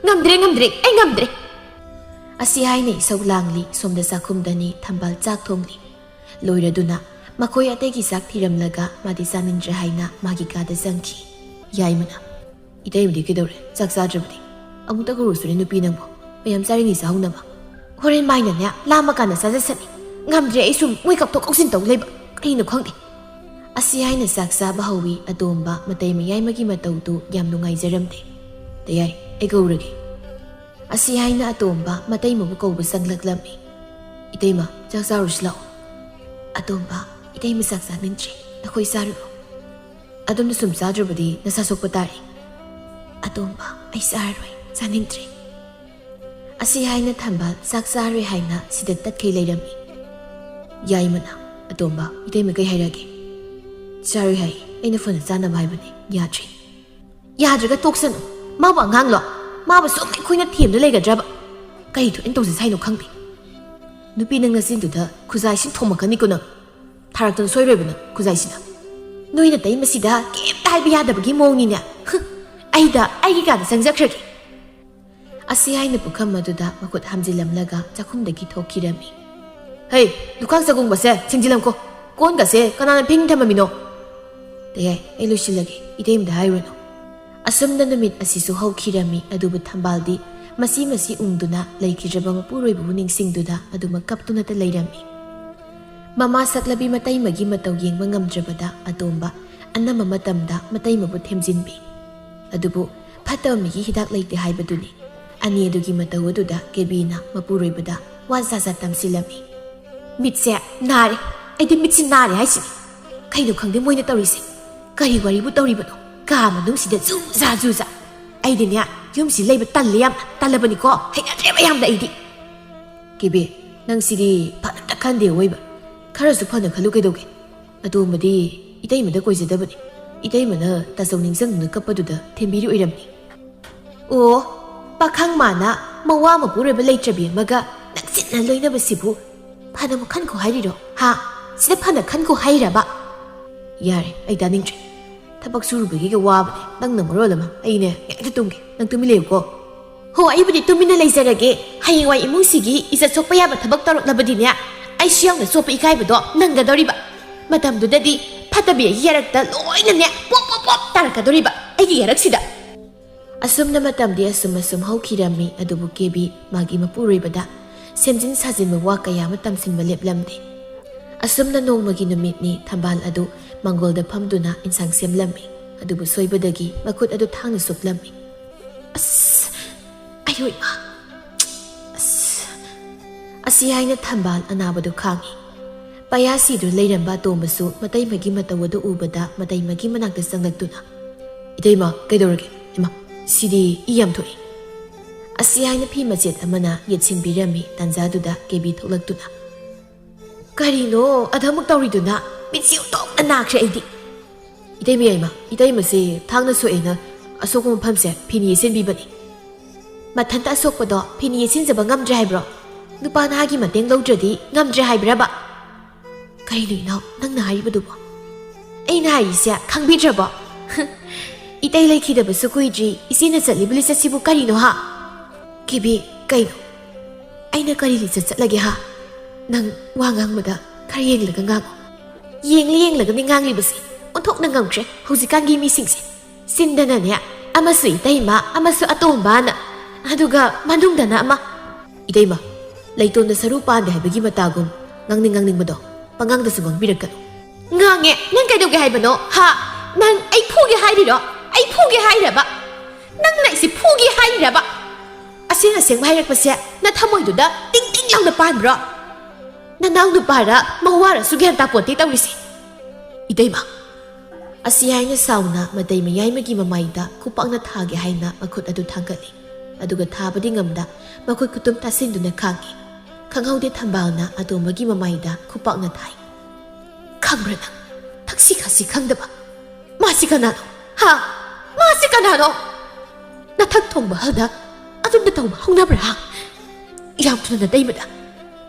ꯉꯝꯗ꯭ꯔꯦ ꯑꯩ ꯉꯝꯗ꯭ꯔꯦ ꯑꯁꯤ ꯍꯥꯏꯅ ꯏꯁꯧ ꯂꯥꯡꯂꯤ ꯁꯣꯝꯗ ꯆꯥꯛꯈꯨꯝꯗꯅꯤ ꯊꯝꯕꯥꯜ ꯆꯥꯛ ꯊꯣꯡꯂꯤ ꯂꯣꯏꯔꯗꯨꯅ ꯃꯈꯣꯏ ꯑꯇꯩꯒꯤ ꯆꯥꯛ ꯊꯤꯔꯝꯂꯒ ꯃꯥꯗꯤ ꯆꯥꯅꯤꯡꯗ꯭ꯔꯦ ꯍꯥꯏꯅ ꯃꯥꯒꯤ ꯀꯥꯗ ꯆꯪꯈꯤ ꯌꯥꯏꯃꯅ ꯏꯇꯩꯕꯨꯗꯤ ꯀꯩꯗꯧꯔꯦ ꯆꯥꯛ ꯆꯥꯗ꯭ꯔꯕꯗꯤ ꯑꯃꯨꯛꯇ ꯀꯧꯔꯨꯁꯨꯅꯦ ꯅꯨꯄꯤ ꯅꯪꯕꯣ ꯃꯌꯥꯝ ꯆꯥꯔꯤꯉꯩ ꯆꯥꯍꯧꯅꯕ ꯍꯣꯔꯦꯟ ꯃꯥꯏꯅꯅꯦ ꯂꯥꯝꯃ ꯀꯥꯟꯗ ꯆꯥꯖꯁꯅꯤ ꯉꯝꯗ꯭ꯔꯦ ꯑꯩ ꯁꯨꯝ ꯃꯣꯏ ꯀꯞꯊꯣꯛ ꯀꯧꯁꯤꯟ ꯇꯧ ꯂꯩꯕ ꯀꯩꯅꯣ ꯈꯪꯗꯦ ꯑꯁꯤ ꯍꯥꯏꯅ ꯆꯥꯛ ꯆꯥꯕ ꯍꯧꯋꯤ ꯑꯇꯣꯝꯕ ꯃꯇꯩ ꯃꯌꯥꯏꯃꯒꯤ ꯃꯇꯧꯗꯨ ꯌꯥꯝ ꯅꯨꯡꯉꯥꯏꯖꯔꯝꯗꯦ ꯇꯌꯥꯏ ꯑꯩ ꯀꯧꯔꯒꯦ ꯑꯁꯤ ꯍꯥꯏꯅ ꯑꯇꯣꯝꯕ ꯃꯇꯩꯃꯕꯨ ꯀꯧꯕ ꯆꯪꯂꯛꯂꯝꯃꯤ ꯏꯇꯩꯃ ꯆꯥꯛ ꯆꯥꯔꯨꯁꯤ ꯂꯥꯛꯑꯣ ꯑꯇꯣꯝꯕ ꯏꯇꯩꯃ ꯆꯥꯛ ꯆꯥꯅꯤꯡꯗ꯭ꯔꯤ ꯅꯈꯣꯏ ꯆꯥꯔꯨꯔꯣ ꯑꯗꯣꯝꯅ ꯁꯨꯝ ꯆꯥꯗ꯭ꯔꯕꯗꯤ ꯅꯁꯥ ꯁꯣꯛꯄ ꯇꯥꯔꯤ ꯑꯇꯣꯝꯕ ꯑꯩ ꯆꯥꯔꯔꯣꯏ ꯆꯥꯅꯤꯡꯗ꯭ꯔꯤ ꯑꯁꯤ ꯍꯥꯏꯅ ꯊꯝꯕꯥꯜ ꯆꯥꯛ ꯆꯥꯔꯣꯏ ꯍꯥꯏꯅ ꯁꯤꯗ ꯇꯠꯈꯩ ꯂꯩꯔꯝꯃꯤ ꯌꯥꯏꯃꯅ ꯑꯇꯣꯝꯕ ꯏꯇꯩꯃ ꯀꯩ ꯍꯥꯏꯔꯛꯑꯒꯦ ꯆꯥꯔꯣꯏ ꯍꯥꯏ ꯑꯩꯅ ꯐꯅ ꯆꯥꯅꯕ ꯍꯥꯏꯕꯅꯤ ꯌꯥꯗ꯭ꯔꯤ ꯌꯥꯗ꯭ꯔꯒ ꯇꯣꯛꯁꯅꯨ ꯃꯥꯕꯨ ꯑꯉꯥꯡꯂꯣ ꯃꯥꯕꯨ ꯁꯨꯝ ꯑꯩꯈꯣꯏꯅ ꯊꯦꯝꯗ ꯂꯩꯒꯗ꯭ꯔꯕ ꯀꯩ ꯊꯣꯛꯏꯅ ꯇꯧꯁꯤ ꯍꯥꯏꯅꯣ ꯈꯪꯗꯦ ꯅꯨꯄꯤ ꯅꯪ ꯅꯆꯤꯟꯗꯨꯗ ꯈꯨꯖꯥꯏꯁꯤꯡ ꯊꯣꯝꯃꯛꯀꯅꯤꯀꯣ ꯅꯪ ꯊꯥꯔꯛꯇꯅ ꯁꯣꯏꯔꯣꯏꯕ ꯅꯪ ꯈꯨꯖꯥꯏꯁꯤꯅ ꯅꯣꯏꯅ ꯇꯩꯃꯁꯤꯗ ꯀꯩꯝꯇ ꯍꯥꯏꯕ ꯌꯥꯗꯕꯒꯤ ꯃꯑꯣꯡꯅꯤꯅꯦ ꯑꯩꯗ ꯑꯩꯒꯤ ꯀꯥꯗ ꯆꯪꯖꯈ꯭ꯔꯒꯦ ꯑꯁꯤ ꯍꯥꯏꯅ ꯄꯨꯈꯝ ꯑꯗꯨꯗ ꯃꯈꯨꯠ ꯍꯥꯝꯖꯤꯜꯂꯝꯂꯒ ꯆꯥꯛꯈꯨꯝꯗꯒꯤ ꯊꯣꯛꯈꯤꯔꯝꯃꯤ ꯍꯩ ꯗꯨꯀꯥꯟ ꯆꯒꯨꯡꯕꯁꯦ ꯁꯤꯡꯖꯤꯜꯂꯝꯀꯣ ꯀꯣꯟꯒꯁꯦ ꯀꯅꯥꯅ ꯐꯤꯡ ꯊꯝꯃꯝꯃꯤꯅꯣ ꯇꯌꯥꯏ ꯑꯩ ꯂꯣꯏꯁꯤꯜꯂꯒꯦ ꯏꯇꯩꯃꯗ ꯍꯥꯏꯔꯨꯔꯅꯨ ꯑꯁꯨꯝꯅ ꯅꯨꯃꯤꯠ ꯑꯁꯤꯁꯨ ꯍꯧꯈꯤꯔꯝꯃꯤ ꯑꯗꯨꯕꯨ ꯊꯝꯕꯥꯜꯗꯤ ꯃꯁꯤ ꯎꯡꯗꯨꯅ ꯂꯩꯈꯤꯗ꯭ꯔꯕ ꯃꯄꯨꯔꯣꯏꯕꯕꯨ ꯅꯤꯡꯁꯤꯡꯗꯨꯅ ꯑꯗꯨꯃꯛ ꯀꯞꯇꯨꯅꯇ ꯂꯩꯔꯝꯃꯤ ꯃꯃꯥ ꯁꯛꯂꯕꯤ ꯃꯇꯩꯃꯒꯤ ꯃꯇꯧ ꯌꯦꯡꯕ ꯉꯝꯗ꯭ꯔꯕꯗ ꯑꯇꯣꯝꯕ ꯑꯅꯝꯕ ꯃꯇꯝꯗ ꯃꯇꯩꯃꯕꯨ ꯊꯦꯝꯖꯤꯟꯕꯤ ꯑꯗꯨꯕꯨ ꯐꯠꯇꯕ ꯃꯤꯒꯤ ꯍꯤꯗꯥꯛ ꯂꯩꯇꯦ ꯍꯥꯏꯕꯗꯨꯅꯤ ꯑꯅꯤ ꯑꯗꯨꯒꯤ ꯃꯇꯧ ꯑꯗꯨꯗ ꯀꯦꯕꯤꯅ ꯃꯄꯨꯔꯣꯏꯕꯗ ꯋꯥ ꯖꯥꯠ ꯇꯝꯁꯤꯜꯂꯝꯃꯤ ꯃꯤꯠꯁꯦ ꯅꯥꯔꯦ ꯑꯩꯗꯤ ꯃꯤꯠꯁꯤ ꯅꯥꯔꯦ ꯍꯥꯏꯁꯤꯅꯤ ꯀꯩꯅꯣ ꯈꯪꯗꯦ ꯃꯣꯏꯅ ꯇꯧꯔꯤꯁꯦ ꯀꯔꯤ ꯋꯥꯔꯤꯕꯨ ꯇꯧꯔꯤꯕꯅꯣ ꯀꯥ ꯃꯅꯨꯡꯁꯤꯗ ꯖꯨꯖꯥ ꯑꯩꯗꯤꯅꯦ ꯌꯨꯝꯁꯤ ꯂꯩꯕ ꯇꯜꯂꯦ ꯌꯥꯝꯅ ꯇꯜꯂꯕꯅꯤꯀꯣ ꯍꯩꯅꯗ꯭ꯔꯦꯕ ꯌꯥꯝꯅ ꯑꯩꯗꯤ ꯀꯦꯕꯤ ꯅꯪ ꯁꯤꯗꯤ ꯐꯅꯇ ꯈꯟꯗꯦ ꯑꯣꯏꯕ ꯈꯔꯁꯨ ꯐꯅ ꯈꯜꯂꯨ ꯀꯩꯗꯧꯒꯦ ꯑꯇꯣꯝꯕꯗꯤ ꯏꯇꯩꯃꯗ ꯀꯣꯏꯖꯗꯕꯅꯤ ꯏꯇꯩꯃꯅ ꯇꯥꯆꯧ ꯅꯤꯡꯁꯤꯡꯗꯨꯅ ꯀꯞꯄꯗꯨꯗ ꯊꯦꯝꯕꯤꯔꯤ ꯑꯣꯏꯔꯝꯅꯤ ꯑꯣ ꯄꯥꯈꯪ ꯃꯥꯅ ꯃꯋꯥ ꯃꯄꯨꯔꯣꯏꯕ ꯂꯩꯇ꯭ꯔꯕꯤ ꯑꯃꯒ ꯅꯛꯆꯤꯟꯅ ꯂꯣꯏꯅꯕꯁꯤꯕꯨ ꯐꯅꯕꯨ ꯈꯟꯈꯣ ꯍꯥꯏꯔꯤꯔꯣ ꯍꯥ ꯁꯤꯗ ꯐꯅ ꯈꯟꯈꯣ ꯍꯥꯏꯔꯕ ꯌꯥꯔꯦ ꯑꯩ ꯇꯥꯅꯤꯡꯗ꯭ꯔꯦ ꯊꯕꯛ ꯁꯨꯔꯨꯕꯒꯤꯒ ꯋꯥꯕꯅꯦ ꯅꯪꯅ ꯃꯔꯣꯜ ꯑꯃ ꯑꯩꯅꯦ ꯉꯥꯛꯇ ꯇꯨꯝꯒꯦ ꯅꯪ ꯇꯨꯃꯤꯟ ꯂꯩꯌꯨꯀꯣ ꯍꯣ ꯑꯩꯕꯨꯗꯤ ꯇꯨꯃꯤꯟꯅ ꯂꯩꯖꯔꯒꯦ ꯍꯌꯦꯡꯋꯥꯏ ꯏꯃꯨꯡꯁꯤꯒꯤ ꯏꯖꯠ ꯁꯣꯛꯄ ꯌꯥꯕ ꯊꯕꯛ ꯇꯧꯔꯛꯂꯕꯗꯤꯅꯦ ꯑꯩꯁꯨ ꯌꯥꯎꯅ ꯆꯣꯞꯄ ꯏꯀꯥꯏꯕꯗꯣ ꯅꯪꯒꯗꯧꯔꯤꯕ ꯃꯇꯝꯗꯨꯗꯗꯤ ꯐꯠꯇꯕꯤ ꯑꯩꯒꯤ ꯌꯥꯔꯛꯇ ꯂꯣꯏꯅꯅꯦ ꯄꯣꯞ ꯇꯥꯔꯛꯀꯗꯧꯔꯤꯕ ꯑꯩꯒꯤ ꯌꯥꯔꯛꯁꯤꯗ ꯑꯁꯨꯝꯅ ꯃꯇꯝꯗꯤ ꯑꯁꯨꯝ ꯍꯧꯈꯤꯔꯝꯃꯤ ꯑꯗꯨꯕꯨ ꯀꯦꯕꯤ ꯃꯥꯒꯤ ꯃꯄꯨꯔꯣꯏꯕꯗ ꯁꯦꯝꯖꯤꯟ ꯁꯥꯖꯤꯟꯕ ꯋꯥ ꯀꯌꯥ ꯑꯃ ꯇꯝꯁꯤꯟꯕ ꯂꯦꯞꯂꯝꯗꯦ ꯑꯁꯨꯝꯅ ꯅꯣꯡꯃꯒꯤ ꯅꯨꯃꯤꯠꯅꯤ ꯊꯝꯕꯥꯜ ꯑꯗꯨ ꯃꯪꯒꯣꯜꯗ ꯐꯝꯗꯨꯅ ꯏꯟꯁꯥꯡ ꯁꯦꯝꯂꯝꯃꯤ ꯑꯗꯨꯕꯨ ꯁꯣꯏꯕꯗꯒꯤ ꯃꯈꯨꯠ ꯑꯗꯨ ꯊꯥꯡꯅ ꯁꯨꯛꯂꯝꯃꯤ ꯑꯁ ꯑꯌꯣ ꯏꯃꯥ ꯑꯁꯤ ꯍꯥꯏꯅ ꯊꯝꯕꯥꯜ ꯑꯅꯥꯕꯗꯨ ꯈꯥꯡꯉꯤ ꯄꯌꯥꯁꯤꯗꯨ ꯂꯩꯔꯝꯕ ꯑꯇꯣꯝꯕꯁꯨ ꯃꯇꯩꯃꯒꯤ ꯃꯇꯧ ꯑꯗꯨ ꯎꯕꯗ ꯃꯇꯩꯃꯒꯤ ꯃꯅꯥꯛꯇ ꯆꯪꯂꯛꯇꯨꯅ ꯏꯇꯩꯃ ꯀꯩꯗꯧꯔꯒꯦ ꯏꯃꯥ ꯁꯤꯗꯤ ꯏ ꯌꯥꯝ ꯊꯣꯛꯏ ꯑꯁꯤ ꯍꯥꯏꯅ ꯐꯤ ꯃꯆꯦꯠ ꯑꯃꯅ ꯌꯦꯠꯁꯤꯟꯕꯤꯔꯝꯃꯤ ꯇꯥꯟꯖꯥꯗꯨꯗ ꯀꯦꯕꯤ ꯊꯣꯛꯂꯛꯇꯨꯅ ꯀꯔꯤꯅꯣ ꯑꯗꯨꯃꯨꯛ ꯇꯧꯔꯤꯗꯨꯅ ꯃꯤꯠꯁꯤ ꯎꯟꯊꯣꯛꯅ ꯅꯥꯈ꯭ꯔꯦ ꯑꯩꯗꯤ ꯏꯇꯩꯃ ꯌꯥꯏꯃ ꯏꯇꯩꯃꯁꯦ ꯊꯥꯡꯅ ꯁꯣꯛꯑꯦꯅ ꯑꯁꯣꯛꯄ ꯃꯐꯝꯁꯦ ꯐꯤꯅ ꯌꯦꯠꯁꯤꯟꯕꯤꯕꯅꯤ ꯃꯊꯟꯇ ꯑꯁꯣꯛꯄꯗꯣ ꯐꯤꯅ ꯌꯦꯠꯁꯤꯟꯖꯕ ꯉꯝꯗ꯭ꯔꯦ ꯍꯥꯏꯕ꯭ꯔో ꯅꯨꯄꯥ ꯅꯍꯥꯒꯤ ꯃꯇꯦꯡ ꯂꯧꯗ꯭ꯔꯗꯤ ꯉꯝꯗ꯭ꯔꯦ ꯍꯥꯏꯕ꯭ꯔꯕ ꯀꯔꯤꯅꯣ ꯏꯅꯥꯎ ꯅꯪꯅ ꯍꯥꯏꯔꯤꯕꯗꯨꯕꯣ ꯑꯩꯅ ꯍꯥꯏꯔꯤꯁꯦ ꯈꯪꯕꯤꯗ꯭ꯔꯕꯣ ꯏꯇꯩ ꯂꯩꯈꯤꯗꯕꯁꯨ ꯀꯨꯏꯗ꯭ꯔꯤ ꯏꯆꯦꯅ ꯆꯠꯂꯤꯕ ꯂꯤꯆꯠꯁꯤꯕꯨ ꯀꯔꯤꯅꯣ ꯍꯥ ꯀꯦꯕꯤ ꯀꯩꯅꯣ ꯑꯩꯅ ꯀꯔꯤ ꯂꯤꯆꯠ ꯆꯠꯂꯒꯦ ꯍꯥ ꯅꯪ ꯋꯥ ꯉꯥꯡꯕꯗ ꯈꯔ ꯌꯦꯡꯂꯒ ꯉꯥꯡꯉꯣ ꯌꯦꯡꯂꯒꯅꯤ ꯉꯥꯡꯂꯤꯕꯁꯤ ꯑꯣꯟꯊꯣꯛꯅ ꯉꯝꯈ꯭ꯔꯦ ꯍꯧꯖꯤꯛꯀꯥꯟꯒꯤ ꯃꯤꯁꯤꯡꯁꯦ ꯁꯤꯟꯗꯅꯅꯦ ꯑꯃꯁꯨ ꯏꯇꯩꯃ ꯑꯃꯁꯨ ꯑꯇꯣꯝꯕꯅ ꯑꯗꯨꯒ ꯃꯅꯨꯡꯗꯅ ꯑꯃ ꯏꯇꯩꯃ ꯂꯩꯇꯣꯟꯗ ꯁꯔꯨ ꯄꯥꯟꯗꯦ ꯍꯥꯏꯕꯒꯤ ꯃꯇꯥꯒꯨꯝ ꯉꯥꯡꯅꯤꯡꯕꯗꯣ ꯄꯉꯥꯡꯗꯁꯨ ꯉꯥꯡꯕꯤꯔꯛꯀꯅꯨ ꯉꯥꯡꯉꯦ ꯅꯪ ꯀꯩꯗꯧꯒꯦ ꯍꯥꯏꯕꯅꯣ ꯍꯥ ꯅꯪ ꯑꯩ ꯐꯨꯒꯦ ꯍꯥꯏꯔꯤꯔꯣ ꯑꯩ ꯐꯨꯒꯦ ꯍꯥꯏꯔꯕ ꯅꯪꯅ ꯑꯩꯁꯦ ꯐꯨꯒꯦ ꯍꯥꯏꯔꯕ ꯑꯁꯦꯡꯕ ꯍꯥꯏꯔꯛꯄꯁꯦ ꯅ ꯊꯃꯣꯏꯗꯨꯗ ꯇꯤꯡ ꯂꯥꯎꯅ ꯄꯥꯟꯕ꯭ꯔꯣ ꯅꯅꯥꯎ ꯅꯨꯄꯥꯔ ꯃꯋꯥꯔꯁꯨ ꯒ꯭ꯌꯥꯟ ꯇꯥꯄꯣꯟꯇꯦ ꯇꯧꯔꯤꯁꯦ Itaima Asi haina sauna matai mayai magi mamaida kupakna thage haina makut adu thangkali aduga thabadi ngamda makut kutum tasinduna khangi khanghaude thambalna atomagi mamaida kupakna thai khangrana taksi khasi khangdaba masi kanano ha masi kanano na thak thongba hada adum da tawba hongnabra yam tuna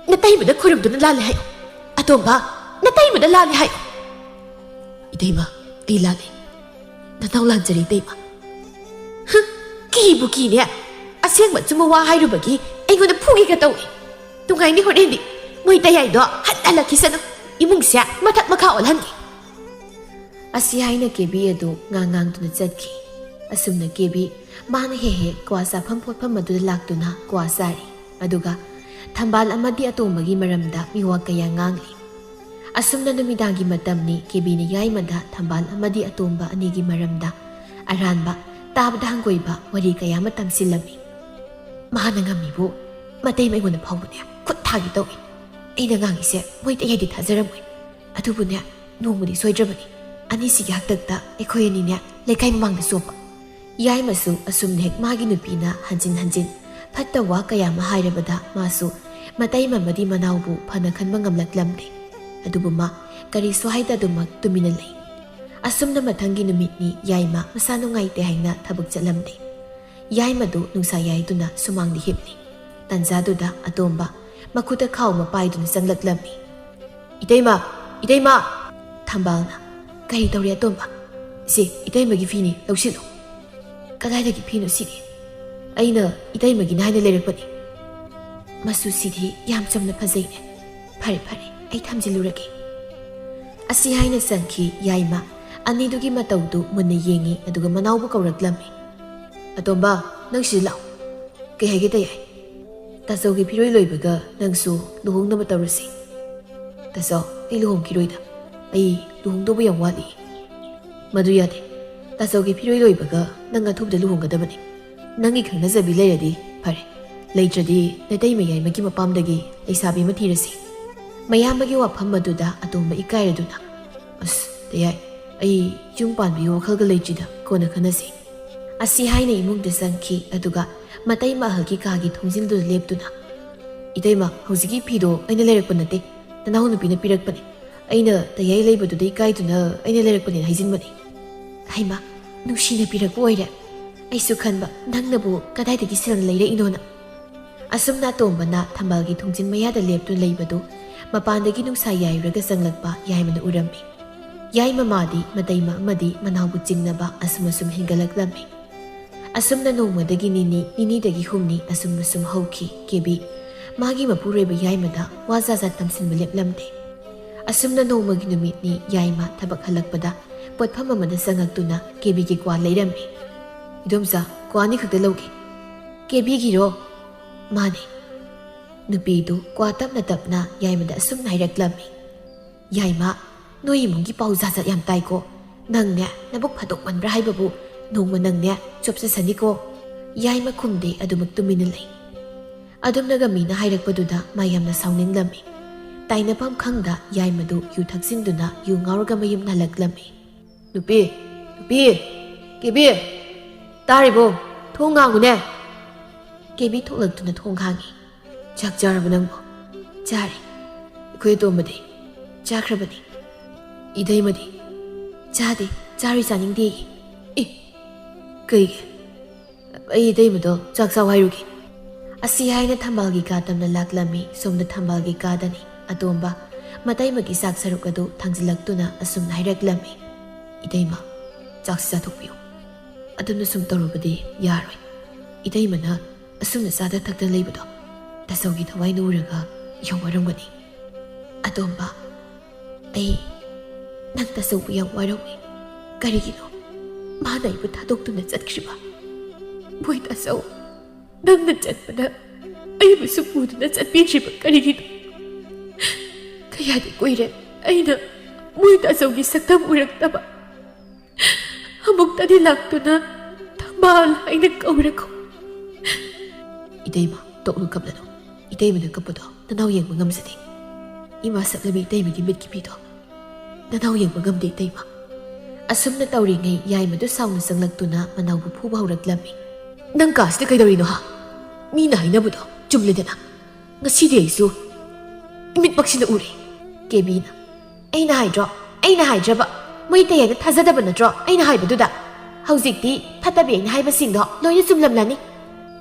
na taimada khorum lale hayo atomba na taimada lale hayo Itaima ai lale na taw lanjari Itaima ki buki ne aseng ba chuma wa hairu bagi aingona phugi ka tawi tungai ni horendi moi tayai do hatala kisanu imung sia mathak makha olhangi asi haina kebi adu ngangang tuna chatki asumna kebi mana he kwasa phampot phamadu laktuna kwasari aduga thambal amadi atombagi maramda miwa kaya ngangli asumna numidangi matamni kebini yaimada thambal amadi atomba anigi maramda aranba tabda hangoiba wari kaya matam silami mana ngamibu matay maigona phawbune khut thagi tawi aina ngangi se moi tayadi thajaramoi adubune nomudi soidrabani ani sigi haktakta ekhoi ani ne lekai mamangda sopa yaimasu asumne hek magi nupina hanjin fatta wa kaya ma hairabada masu matai mamadi manaubu phana khanba ngamlaklamde adubuma kari sohaida dumak tumina lei asumna mathangi numitni yaima masanu ngaite haina thabuk chalamde yaima du nungsa yaiduna sumangdi hipni tanjaduda atomba makuta khaw mapaiduna sanglaklammi itaima thambalna kari tawri atomba si itaima gi fini lawsilo kadaida gi fino sidi aina itaima gi naina lerakpani masu sidi yam chamna phajaine phare ai thamjilurage asi haina sanki yaima anidugi mataudu munna yengi aduga manaubu kawraklami atomba nangsi law ke hege tayai tasogi piroi loibaga nangsu luhongna matawrasi taso ai luhong kiroida ai luhongdo bu yam wali madu yade tasogi piroi loibaga nanga thubda luhonggadabani nangi khangna jabi leiradi phare leitradi natai mayai magi mapamdagi leisabi mathirasi mayamagi wafam maduda atomba ikairaduna as tayai ai yung panbi wakhalga leichida kona khanasi asi haina imungda sanki aduga matai mahalgi kagi thongjildu leptuna itaima hojigi phido aina lerakpa nate tanahu nupina pirakpani aina tayai leibaduda ikaiduna aina lerakpani haijinmani haima nushina pirakpa oire aisu khanba nangnabu kadaidagi sirna leire inona asumna tombana thambalgi thongjin mayada leptu leibadu mapandagi nungsa yairaga sanglakpa yaimana urammi yaima madi mataima amadi manaubu chingnaba asum hingalaklammi asumna nongmadagi nini dagi humni asum hauki kebi magi mapureba yaimada wazaza tamsinba leplamde asumna nongmagi numitni yaima thabak halakpada potpham amada sangaktuna kebi gi kwa leirammi idomsa kwani khakta lauge kebi giro mane nupidu kwa tapna yaimada asum nairaklammi yaima noi mungi pauzaza yam taiko nangnya nabuk phadok manbra haibabu nongma nangnya chopsa saniko yaima khumde adumak tumina lei adumnaga mina hairakpaduda mayamna sauninglammi tainapam khangda yaimadu yu thaksinduna yu ngaurga mayum nalaklammi nupi kebi taribo thongangune kebi thoklaktuna thongkhangi chak jaraba nangbo jari khoi tombade chakrabani idaimadi chade jari chaningde kege ai idaimado chak saw hairugi asi haina thambalgi ka tamna laklami somna thambalgi ka dani atomba mataimagi sak sarukadu thangjilaktuna asum hairaklammi idaima chak sa thokpiyo aduna sum torubadi yaroi idaimana asumna sada thakta leibado tasogi thawai nuraga yongwarangani atomba ai nang tasobu yang warawi karigino mana ibu thadokuna chatkriba boi taso nangna chatpada aibu supuduna chatpichriba karigino kayadi koire aina boi tasogi saktam uraktaba amuktadi laktuna thambal aina kaurako idaima toklu kaplano idaimana kapado tanaw yengba ngamsadi ima saklami idaimagi mitki pito ꯅꯅꯥꯎ ꯌꯦꯡꯕ ꯉꯝꯗꯦ ꯏꯇꯩꯃ ꯑꯁꯨꯝꯅ ꯇꯧꯔꯤꯉꯩ ꯌꯥꯏꯃꯗꯨ ꯁꯥꯎꯅ ꯆꯪꯂꯛꯇꯨꯅ ꯃꯅꯥꯎꯕꯨ ꯐꯨꯕ ꯍꯧꯔꯛꯂꯝꯃꯤ ꯅꯪ ꯀꯥꯁꯤꯗ ꯀꯩꯗꯧꯔꯤꯅꯣ ꯍꯥ ꯃꯤꯅ ꯍꯥꯏꯅꯕꯗꯣ ꯆꯨꯝꯂꯦꯗꯅ ꯉꯁꯤꯗꯤ ꯑꯩꯁꯨ ꯏꯃꯤꯠꯃꯛꯁꯤꯅ ꯎꯔꯦ ꯀꯦꯕꯤꯅ ꯑꯩꯅ ꯍꯥꯏꯗ꯭ꯔꯕ ꯃꯣꯏ ꯇꯌꯥꯏꯅ ꯊꯥꯖꯗꯕ ꯅꯠꯇ꯭ꯔꯣ ꯑꯩꯅ ꯍꯥꯏꯕꯗꯨꯗ ꯍꯧꯖꯤꯛꯇꯤ ꯐꯠꯇꯕꯤ ꯑꯩꯅ ꯍꯥꯏꯕꯁꯤꯡꯗꯣ ꯂꯣꯏꯅ ꯆꯨꯝꯂꯝꯂꯅꯤ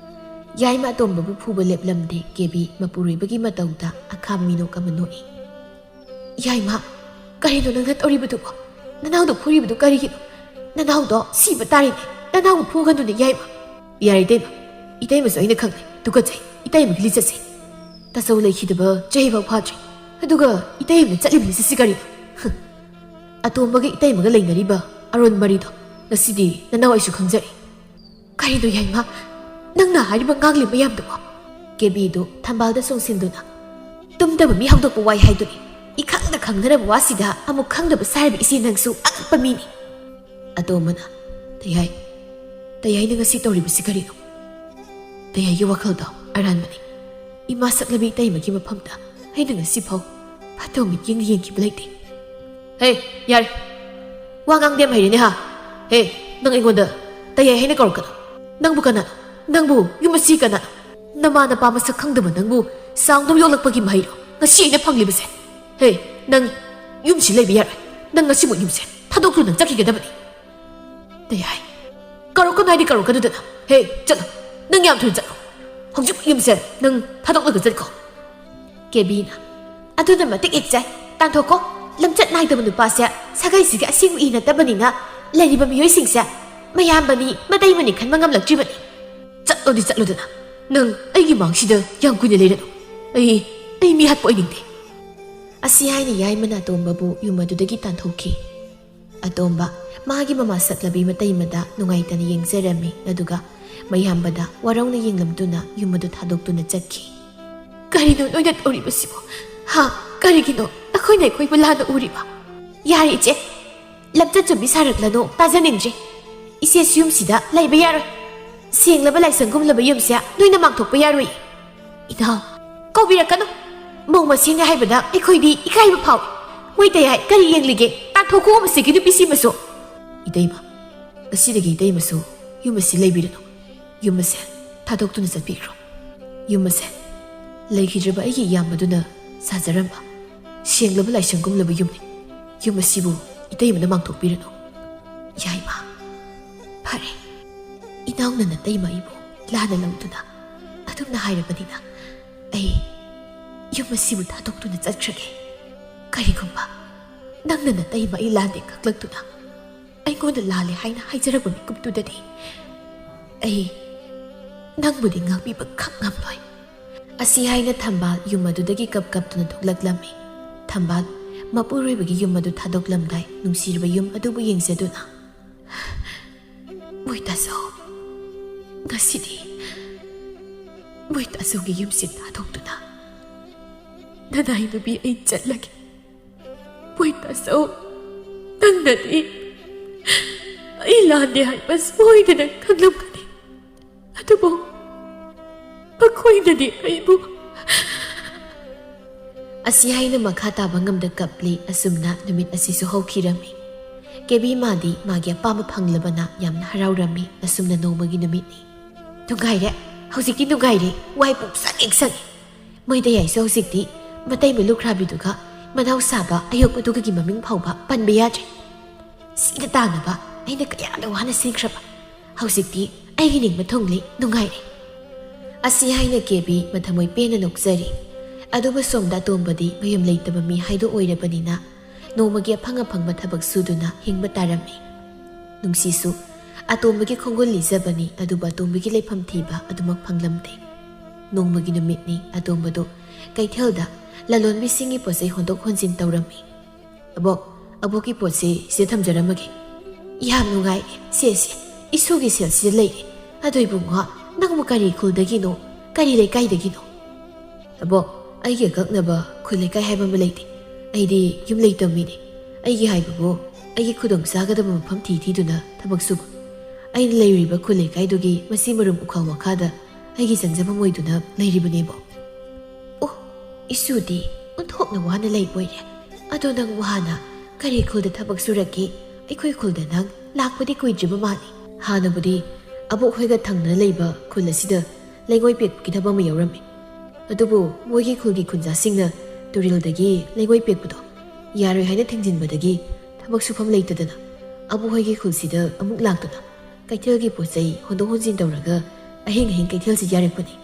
ꯌꯥꯏꯃ ꯑꯇꯣꯝꯕꯕꯨ ꯐꯨꯕ ꯂꯦꯞꯂꯝꯗꯦ ꯀꯦꯕꯤ ꯃꯄꯨꯔꯣꯏꯕꯒꯤ ꯃꯇꯧꯗ ꯑꯈꯥꯝ ꯃꯤꯅꯣꯛ ꯑꯃ ꯅꯣꯛꯏ ꯌꯥꯏꯃ ꯀꯔꯤꯅꯣ ꯅꯪꯅ ꯇꯧꯔꯤꯕꯗꯨꯕꯣ ꯅꯅꯥꯎꯗꯣ ꯐꯨꯔꯤꯕꯗꯨ ꯀꯔꯤꯒꯤꯅꯣ ꯅꯅꯥꯎꯗꯣ ꯁꯤꯕ ꯇꯥꯔꯤꯅꯦ ꯅꯅꯥꯎꯕꯨ ꯐꯨꯒꯅꯨꯅꯦ ꯌꯥꯏꯃ ꯌꯥꯔꯦ ꯏꯇꯩꯃꯁꯨ ꯑꯩꯅ ꯈꯪꯉꯦ ꯇꯨꯀꯠꯆꯩ ꯏꯇꯩꯃꯒꯤ ꯂꯤꯆꯠꯁꯦ ꯇꯥꯆꯧ ꯂꯩꯈꯤꯗꯕ ꯆꯍꯤꯐꯥꯎ ꯐꯥꯗ꯭ꯔꯤ ꯑꯗꯨꯒ ꯏꯇꯩꯃꯅ ꯆꯠꯂꯤꯕ ꯂꯤꯆꯠꯁꯤ ꯀꯔꯤꯅꯣ ꯑꯇꯣꯝꯕꯒ ꯏꯇꯩꯃꯒ ꯂꯩꯅꯔꯤꯕ ꯑꯔꯣꯟ ꯃꯔꯤꯗꯣ ꯉꯁꯤꯗꯤ ꯅꯅꯥꯎ ꯑꯩꯁꯨ ꯈꯪꯖꯔꯤ ꯀꯔꯤꯅꯣ ꯌꯥꯏꯃ ꯅꯪꯅ ꯍꯥꯏꯔꯤꯕ ꯉꯥꯡꯂꯤ ꯃꯌꯥꯝꯗꯨꯕꯣ ꯀꯦꯕꯤꯗꯨ ꯊꯝꯕꯥꯜꯗ ꯆꯣꯡꯁꯤꯟꯗꯨꯅ ꯇꯨꯝꯗꯕ ꯃꯤ ꯍꯧꯗꯣꯛꯄ ꯋꯥꯏ ꯍꯥꯏꯗꯨꯅꯤ ꯏꯈꯪꯗ ꯈꯪꯅꯔꯕ ꯋꯥꯁꯤꯗ ꯑꯃꯨꯛ ꯈꯪꯗꯕ ꯁꯥꯔꯤꯕ ꯏꯆꯦ ꯅꯪꯁꯨ ꯑꯉꯛꯄ ꯃꯤꯅꯤ ꯑꯇꯣꯝꯕꯅ ꯇꯌꯥꯏꯅ ꯉꯁꯤ ꯇꯧꯔꯤꯕꯁꯤ ꯀꯔꯤꯅꯣ ꯇꯌꯥꯏꯒꯤ ꯋꯥꯈꯜꯗꯣ ꯑꯔꯥꯟꯕꯅꯤ ꯏꯃꯥ ꯁꯛꯂꯕꯤ ꯏꯇꯩꯃꯒꯤ ꯃꯐꯝꯗ ꯑꯩꯅ ꯉꯁꯤꯐꯥꯎ ꯐꯠꯇꯕ ꯃꯤꯠꯌꯦꯡ ꯌꯦꯡꯈꯤꯕ ꯂꯩꯇꯦ ꯌꯥꯔꯦ ꯋꯥ ꯉꯥꯡꯗꯦ ꯌꯥꯝ ꯍꯩꯔꯦꯅꯦ ꯍꯥ ꯅꯪ ꯑꯩꯉꯣꯟꯗ ꯇꯌꯥꯏ ꯍꯥꯏꯅ ꯀꯧꯔꯛꯀꯅꯣ ꯅꯪꯕꯨ ꯀꯅꯥꯅꯣ ꯅꯪꯕꯨ ꯌꯨꯝ ꯑꯁꯤ ꯀꯅꯥꯅꯣ ꯅꯃꯥ ꯅꯄꯥ ꯃꯁꯛ ꯈꯪꯗꯕ ꯅꯪꯕꯨ ꯆꯥꯎꯅ ꯌꯣꯛꯂꯛꯄꯒꯤ ꯃꯍꯩꯔꯣ ꯉꯁꯤ ꯑꯩꯅ ꯐꯪꯂꯤꯕꯁꯦ ꯅꯪ ꯌꯨꯝꯁꯤ ꯂꯩꯕ ꯌꯥꯔꯣꯏ ꯅꯪ ꯉꯁꯤꯃꯨꯛ ꯌꯨꯝꯁꯦ ꯊꯥꯗꯣꯛꯇꯨꯅ ꯅꯪ ꯆꯠꯈꯤꯒꯗꯕꯅꯤ ꯇꯌꯥꯏ ꯀꯧꯔꯛꯀꯅꯨ ꯍꯥꯏꯗꯤ ꯀꯧꯔꯛꯀꯅꯨꯗꯅ ꯆꯠꯂꯣ ꯅꯪ ꯌꯥꯝ ꯊꯨꯅ ꯆꯠꯂꯣ ꯍꯧꯖꯤꯛ ꯌꯨꯝꯁꯦ ꯅꯪ ꯊꯥꯗꯣꯛꯂꯒ ꯆꯠꯀꯣ ꯀꯦꯕꯤꯅ ꯑꯗꯨꯅ ꯃꯇꯤꯛ ꯏꯠꯆꯩ ꯇꯥꯟꯊꯣꯛꯀꯣ ꯂꯝꯆꯠ ꯅꯥꯏꯗꯕ ꯅꯨꯄꯥꯁꯦ ꯁꯥꯒꯩꯁꯤꯒꯤ ꯑꯁꯦꯡꯕ ꯏ ꯅꯠꯇꯕꯅꯤꯅ ꯂꯩꯔꯤꯕ ꯃꯤꯑꯣꯏꯁꯤꯡꯁꯦ ꯃꯌꯥꯝꯕꯅꯤ ꯃꯇꯩꯃꯅꯤ ꯈꯟꯕ ꯉꯝꯂꯛꯇ꯭ꯔꯤꯕꯅꯤ ꯆꯠꯂꯣꯗꯤ ꯆꯠꯂꯣꯗꯅ ꯅꯪ ꯑꯩꯒꯤ ꯃꯥꯡꯁꯤꯗ ꯌꯥꯝ ꯀꯨꯏꯅ ꯂꯩꯔꯅꯨ ꯑꯩ ꯃꯤ ꯍꯥꯠꯄ ꯑꯣꯏꯅꯤꯡꯗꯦ ꯑꯁꯤ ꯍꯥꯏꯅ ꯌꯥꯏꯃꯅ ꯑꯇꯣꯝꯕꯕꯨ ꯌꯨꯝ ꯑꯗꯨꯗꯒꯤ ꯇꯥꯟꯊꯣꯛꯈꯤ ꯑꯇꯣꯝꯕ ꯃꯥꯒꯤ ꯃꯃꯥ ꯁꯛꯂꯕꯤ ꯃꯇꯩꯃꯗ ꯅꯨꯡꯉꯥꯏꯇꯅ ꯌꯦꯡꯖꯔꯝꯃꯤ ꯑꯗꯨꯒ ꯃꯌꯥꯝꯕꯗ ꯋꯥꯔꯧꯅ ꯌꯦꯡꯂꯝꯗꯨꯅ ꯌꯨꯝ ꯑꯗꯨ ꯊꯥꯗꯣꯛꯇꯨꯅ ꯆꯠꯈꯤ ꯀꯔꯤꯅꯣ ꯅꯣꯏꯅ ꯇꯧꯔꯤꯕꯁꯤꯕꯣ ꯀꯔꯤꯒꯤꯅꯣ ꯑꯩꯈꯣꯏꯕꯨ ꯂꯥꯟꯅ ꯎꯔꯤꯕ ꯌꯥꯔꯦ ꯏꯆꯦ ꯂꯝꯆꯠ ꯆꯨꯝꯕꯤ ꯁꯥꯔꯛꯂꯅꯨ ꯇꯥꯖꯅꯤꯡꯗ꯭ꯔꯤ ꯏꯆꯦꯁꯨ ꯌꯨꯝꯁꯤꯗ ꯂꯩꯕ ꯌꯥꯔꯣꯏ ꯁꯦꯡꯂꯕ ꯂꯥꯏꯁꯪꯒꯨꯝꯂꯕ ꯌꯨꯝꯁꯦ ꯅꯣꯏꯅ ꯃꯥꯡꯊꯣꯛꯄ ꯌꯥꯔꯣꯏ ꯏꯅꯥꯎ ꯀꯧꯕꯤꯔꯛꯀꯅꯨ ꯃꯧ ꯃꯁꯦꯡꯅꯦ ꯍꯥꯏꯕꯗ ꯑꯩꯈꯣꯏꯗꯤ ꯏꯀꯥꯏꯕ ꯐꯥꯎꯏ ꯃꯣꯏ ꯇꯌꯥꯏ ꯀꯔꯤ ꯌꯦꯡꯂꯤꯒꯦ ꯇꯥꯟꯊꯣꯛꯈꯣ ꯃꯁꯤꯒꯤ ꯅꯨꯄꯤꯁꯤꯃꯁꯨ ꯏꯇꯩꯃ ꯉꯁꯤꯗꯒꯤ ꯏꯇꯩꯃꯁꯨ ꯌꯨꯝ ꯑꯁꯤ ꯂꯩꯕꯤꯔꯅꯨ ꯌꯨꯝ ꯑꯁꯦ ꯊꯥꯗꯣꯛꯇꯨꯅ ꯆꯠꯄꯤꯈ꯭ꯔꯣ ꯌꯨꯝ ꯑꯁꯦ ꯂꯩꯈꯤꯗ꯭ꯔꯕ ꯑꯩꯒꯤ ꯏꯌꯥꯝꯕꯗꯨꯅ ꯁꯥꯖꯔꯝꯕ ꯁꯦꯡꯂꯕ ꯂꯥꯏꯁꯪꯒꯨꯝꯂꯕ ꯌꯨꯝꯅꯤ ꯌꯨꯝ ꯑꯁꯤꯕꯨ ꯏꯇꯩꯃꯅ ꯃꯥꯡꯊꯣꯛꯄꯤꯔꯅꯨ ꯌꯥꯏꯃ ꯐꯔꯦ ꯏꯅꯥꯎꯅ ꯅꯇꯩꯃ ꯑꯩꯕꯨ ꯂꯥꯟꯅ ꯂꯧꯗꯨꯅ ꯑꯗꯨꯝꯅ ꯍꯥꯏꯔꯕꯅꯤꯅ ꯑꯩ ꯌꯨꯝ ꯑꯁꯤꯕꯨ ꯊꯥꯗꯣꯛꯇꯨꯅ ꯆꯠꯈ꯭ꯔꯒꯦ ꯀꯔꯤꯒꯨꯝꯕ ꯅꯪꯅ ꯅꯇꯩꯃ ꯑꯩ ꯂꯥꯟꯗꯦ ꯀꯛꯂꯛꯇꯨꯅ ꯑꯩꯉꯣꯟꯗ ꯂꯥꯜꯂꯦ ꯍꯥꯏꯅ ꯍꯥꯏꯖꯔꯛꯄ ꯃꯤꯀꯨꯞꯇꯨꯗꯗꯤ ꯑꯩ ꯅꯪꯕꯨꯗꯤ ꯉꯥꯛꯄꯤꯕ ꯉꯝꯂꯣꯏ ꯑꯁꯤ ꯍꯥꯏꯅ ꯊꯝꯕꯥꯜ ꯌꯨꯝ ꯑꯗꯨꯗꯒꯤ ꯀꯞꯇꯨꯅ ꯊꯣꯛꯂꯛꯂꯝꯃꯤ ꯊꯝꯕꯥꯜ ꯃꯄꯨꯔꯣꯏꯕꯒꯤ ꯌꯨꯝ ꯑꯗꯨ ꯊꯥꯗꯣꯛꯂꯝꯗꯥꯏ ꯅꯨꯡꯁꯤꯔꯕ ꯌꯨꯝ ꯑꯗꯨꯕꯨ ꯌꯦꯡꯖꯗꯨꯅ ꯃꯣꯏ ꯇꯥꯆꯧ ꯉꯁꯤꯗꯤ ꯃꯣꯏ ꯇꯥꯆꯧꯒꯤ ꯌꯨꯝꯁꯤ ꯊꯥꯗꯣꯛꯇꯨꯅ ꯅꯅꯥꯏ ꯅꯨꯄꯤ ꯑꯩ ꯆꯠꯂꯒꯦ ꯃꯣꯏ ꯇꯥꯆꯧ ꯅꯪꯅꯗꯤ ꯑꯩ ꯂꯥꯟꯗꯦ ꯍꯥꯏꯕ ꯁꯣꯏꯗꯅ ꯈꯪꯂꯝꯒꯅꯤ ꯑꯗꯨꯕꯨ ꯃꯈꯣꯏꯅꯗꯤ ꯑꯩꯕꯨ ꯑꯁꯤ ꯍꯥꯏꯅ ꯃꯈꯥ ꯇꯥꯕ ꯉꯝꯗ ꯀꯞꯂꯤ ꯑꯁꯨꯝꯅ ꯅꯨꯃꯤꯠ ꯑꯁꯤꯁꯨ ꯍꯧꯈꯤꯔꯝꯃꯤ ꯀꯦꯕꯤ ꯃꯥꯗꯤ ꯃꯥꯒꯤ ꯑꯄꯥꯝꯕ ꯐꯪꯂꯕꯅ ꯌꯥꯝꯅ ꯍꯔꯥꯎꯔꯝꯃꯤ ꯑꯁꯨꯝꯅ ꯅꯣꯡꯃꯒꯤ ꯅꯨꯃꯤꯠꯅꯤ ꯅꯨꯡꯉꯥꯏꯔꯦ ꯍꯧꯖꯤꯛꯇꯤ ꯅꯨꯡꯉꯥꯏꯔꯦ ꯋꯥꯏ ꯄꯨꯛ ꯁꯪꯉꯦ ꯃꯣꯏꯗ ꯌꯥꯏꯁꯨ ꯍꯧꯖꯤꯛꯇꯤ ꯃꯇꯩꯃ ꯂꯨꯈ꯭ꯔꯥꯕꯤꯗꯨꯒ ꯃꯅꯥꯎ ꯁꯥꯕ ꯑꯌꯣꯛꯄꯗꯨꯒꯒꯤ ꯃꯃꯤꯡ ꯐꯥꯎꯕ ꯄꯟꯕ ꯌꯥꯗ꯭ꯔꯦ ꯁꯤꯗ ꯇꯥꯅꯕ ꯑꯩꯅ ꯀꯌꯥꯗ ꯋꯥꯅ ꯁꯤꯟꯈ꯭ꯔꯕ ꯍꯧꯖꯤꯛꯇꯤ ꯑꯩꯒꯤ ꯅꯤꯡꯕ ꯊꯨꯡꯂꯤ ꯅꯨꯡꯉꯥꯏꯔꯦ ꯑꯁꯤ ꯍꯥꯏꯅ ꯀꯦꯕꯤ ꯃꯊꯃꯣꯏ ꯄꯦꯟꯅ ꯅꯣꯛꯆꯔꯤ ꯑꯗꯨꯕꯨ ꯁꯣꯝꯗ ꯑꯇꯣꯝꯕꯗꯤ ꯃꯌꯨꯝ ꯂꯩꯇꯕ ꯃꯤ ꯍꯥꯏꯗꯣ ꯑꯣꯏꯔꯕꯅꯤꯅ ꯅꯣꯡꯃꯒꯤ ꯑꯐꯪ ꯑꯐꯪꯕ ꯊꯕꯛ ꯁꯨꯗꯨꯅ ꯍꯤꯡꯕ ꯇꯥꯔꯝꯃꯤ ꯅꯨꯡꯁꯤꯁꯨ ꯑꯇꯣꯝꯕꯒꯤ ꯈꯣꯡꯒꯨꯜ ꯂꯤꯖꯕꯅꯤ ꯑꯗꯨꯕꯨ ꯑꯇꯣꯝꯕꯒꯤ ꯂꯩꯐꯝ ꯊꯤꯕ ꯑꯗꯨꯃꯛ ꯐꯪꯂꯝꯗꯦ ꯅꯣꯡꯃꯒꯤ ꯅꯨꯃꯤꯠꯅꯤ ꯑꯇꯣꯝꯕꯗꯣ ꯀꯩꯊꯦꯜꯗ ꯂꯂꯣꯟꯕꯤꯁꯤꯡꯒꯤ ꯄꯣꯠꯆꯩ ꯍꯣꯟꯗꯣꯛ ꯍꯣꯟꯖꯤन ꯇꯧꯔꯝꯃꯤ ꯑꯕꯣꯛꯀꯤ ꯄꯣꯠꯁꯤ ꯁꯤꯗ ꯊꯝꯖꯔꯝꯃꯒꯦ ꯌꯥꯝ ꯅꯨꯡꯉꯥꯏ ꯁꯦ ꯏꯁꯨꯒꯤ ꯁꯦꯜꯁꯤꯗ ꯂꯩꯔꯦ ꯑꯗꯨ ꯏꯕꯨꯡꯉꯣ ꯅꯪꯕꯨ ꯀꯔꯤ ꯈꯨꯜꯗꯒꯤꯅꯣ ꯀꯔꯤ ꯂꯩꯀꯥꯏꯗꯒꯤꯅꯣ ꯑꯕꯣꯛ ꯑꯩꯒꯤ ꯑꯀꯛꯅꯕ ꯈꯨꯜ ꯂꯩꯀꯥꯏ ꯍꯥꯏꯕ ꯑꯃ ꯂꯩꯇꯦ ꯑꯩꯗꯤ ꯌꯨꯝ ꯂꯩꯇꯕ ꯃꯤꯅꯤ ꯑꯩꯒꯤ ꯍꯥꯏꯕꯕꯨ ꯑꯩꯒꯤ ꯈꯨꯗꯣꯡ ꯆꯥꯒꯗꯕ ꯃꯐꯝ ꯊꯤꯗꯨꯅ ꯊꯕꯛ ꯁꯨꯕ ꯑꯩꯅ ꯂꯩꯔꯤꯕ ꯈꯨꯜ ꯂꯩꯀꯥꯏꯗꯨꯒꯤ ꯃꯁꯤ ꯃꯔꯨꯝ ꯎꯈꯥꯎ ꯃꯈꯥꯗ ꯑꯩꯒꯤ ꯆꯪꯖꯐꯝ ꯑꯣꯏꯗꯨꯅ ꯂꯩꯔꯤꯕꯅꯦꯕꯣ ꯑꯣ ꯏꯁꯨꯗꯤ ꯑꯣꯟꯊꯣꯛꯅ ꯋꯥꯅ ꯂꯩꯕ ꯑꯣꯏꯔꯦ ꯑꯗꯣ ꯅꯪꯕꯨ ꯍꯥꯟꯅ ꯀꯔꯤ ꯈꯨꯜꯗ ꯊꯕꯛ ꯁꯨꯔꯛꯀꯦ ꯑꯩꯈꯣꯏ ꯈꯨꯜꯗ ꯅꯪ ꯂꯥꯛꯄꯗꯤ ꯀꯨꯏꯗ꯭ꯔꯤꯕ ꯃꯥꯜꯂꯤ ꯍꯥꯟꯅꯕꯨꯗꯤ ꯑꯕꯣꯛ ꯍꯣꯏꯒ ꯊꯪꯅ ꯂꯩꯕ ꯈꯨꯜ ꯑꯁꯤꯗ ꯂꯩꯉꯣꯏ ꯄꯦꯛꯄꯒꯤ ꯊꯕꯛ ꯑꯃ ꯌꯥꯎꯔꯝꯃꯤ ꯑꯗꯨꯕꯨ ꯃꯣꯏꯒꯤ ꯈꯨꯜꯒꯤ ꯈꯨꯟꯖꯥꯁꯤꯡꯅ ꯇꯨꯔꯦꯜꯗꯒꯤ ꯂꯩꯉꯣꯏ ꯄꯦꯛꯄꯗꯣ ꯌꯥꯔꯣꯏ ꯍꯥꯏꯅ ꯊꯤꯡꯖꯤꯟꯕꯗꯒꯤ ꯊꯕꯛ ꯁꯨꯐꯝ ꯂꯩꯇꯗꯅ ꯑꯕꯣꯛ ꯍꯣꯏꯒꯤ ꯈꯨꯜꯁꯤꯗ ꯑꯃꯨꯛ ꯂꯥꯛꯇꯨꯅ ꯀꯩꯊꯦꯜꯒꯤ ꯄꯣꯠꯆꯩ ꯍꯣꯟꯗꯣꯛ ꯍꯣꯟꯖꯤꯟ ꯇꯧꯔꯒ ꯑꯍꯤꯡ ꯀꯩꯊꯦꯜꯁꯤ ꯌꯥꯔꯛꯄꯅꯤ